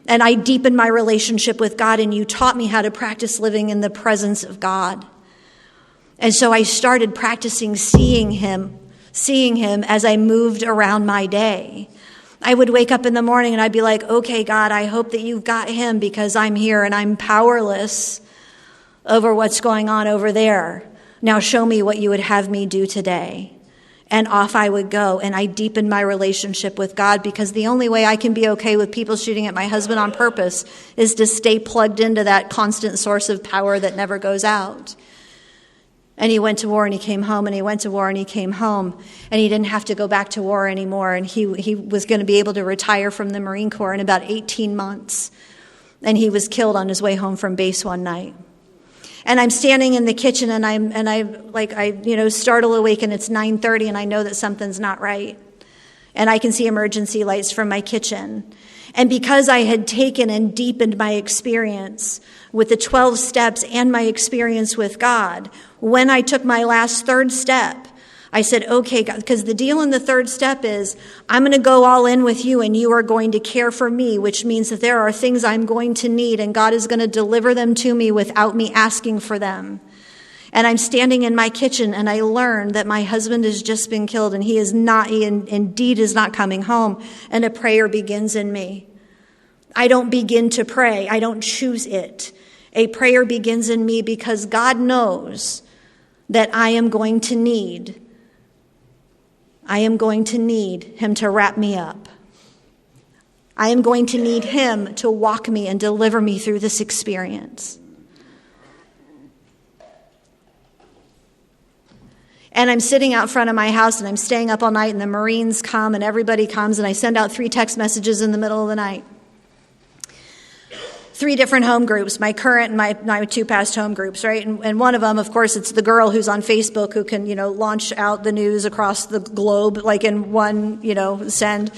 And I deepened my relationship with God, and you taught me how to practice living in the presence of God. And so I started practicing seeing him as I moved around my day. I would wake up in the morning and I'd be like, okay, God, I hope that you've got him, because I'm here and I'm powerless over what's going on over there. Now show me what you would have me do today. And off I would go, and I deepened my relationship with God, because the only way I can be okay with people shooting at my husband on purpose is to stay plugged into that constant source of power that never goes out. And he went to war and he came home, and he went to war and he came home, and he didn't have to go back to war anymore. And he was going to be able to retire from the Marine Corps in about 18 months. And he was killed on his way home from base one night. And I'm standing in the kitchen, and I startle awake, and it's 9:30, and I know that something's not right. And I can see emergency lights from my kitchen. And because I had taken and deepened my experience with the 12 steps and my experience with God, when I took my last third step, I said, okay, God, because the deal in the third step is I'm going to go all in with you, and you are going to care for me, which means that there are things I'm going to need, and God is going to deliver them to me without me asking for them. And I'm standing in my kitchen, and I learned that my husband has just been killed, and he indeed is not coming home. And a prayer begins in me. I don't begin to pray. I don't choose it. A prayer begins in me because God knows that I am going to need him to wrap me up. I am going to need him to walk me and deliver me through this experience. And I'm sitting out front of my house, and I'm staying up all night, and the Marines come, and everybody comes, and I send out 3 text messages in the middle of the night. 3 different home groups, my current and my 2 past home groups, right? And one of them, of course, it's the girl who's on Facebook who can, launch out the news across the globe, like in one, send.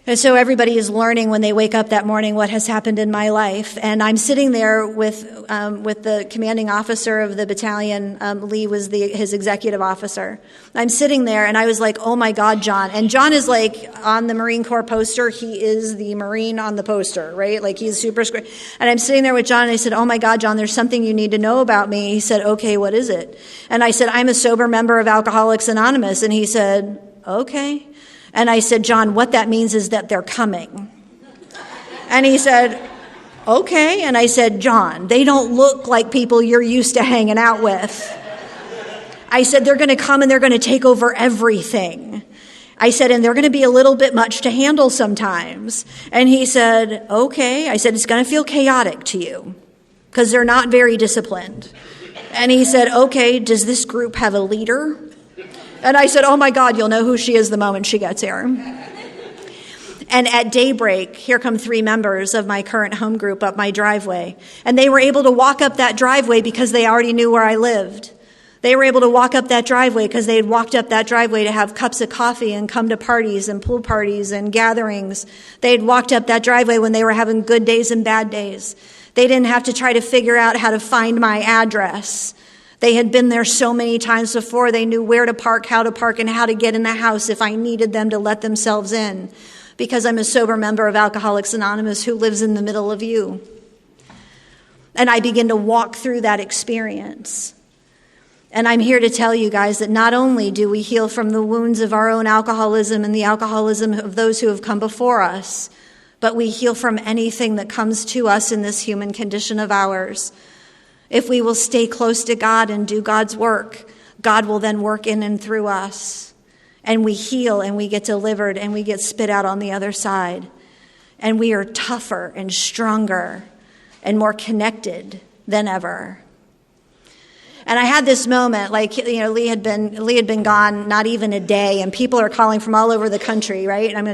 And so everybody is learning when they wake up that morning what has happened in my life. And I'm sitting there with the commanding officer of the battalion. Lee was his executive officer. I'm sitting there, and I was like, oh my God, John. And John is like on the Marine Corps poster. He is the Marine on the poster, right? Like he's super square. And I'm sitting there with John, and I said, oh my God, John, there's something you need to know about me. He said, okay, what is it? And I said, I'm a sober member of Alcoholics Anonymous. And he said, okay. And I said, John, what that means is that they're coming. And he said, okay. And I said, John, they don't look like people you're used to hanging out with. I said, they're going to come and they're going to take over everything. I said, and they're going to be a little bit much to handle sometimes. And he said, okay. I said, it's going to feel chaotic to you because they're not very disciplined. And he said, okay, does this group have a leader? And I said, oh my God, you'll know who she is the moment she gets here. And at daybreak, here come 3 members of my current home group up my driveway. And they were able to walk up that driveway because they already knew where I lived. They were able to walk up that driveway because they had walked up that driveway to have cups of coffee and come to parties and pool parties and gatherings. They had walked up that driveway when they were having good days and bad days. They didn't have to try to figure out how to find my address. They had been there so many times before. They knew where to park, how to park, and how to get in the house if I needed them to let themselves in. Because I'm a sober member of Alcoholics Anonymous who lives in the middle of you. And I begin to walk through that experience. And I'm here to tell you guys that not only do we heal from the wounds of our own alcoholism and the alcoholism of those who have come before us, but we heal from anything that comes to us in this human condition of ours. If we will stay close to God and do God's work, God will then work in and through us. And we heal and we get delivered and we get spit out on the other side. And we are tougher and stronger and more connected than ever. And I had this moment, Lee had been gone not even a day, and people are calling from all over the country, right? And I'm going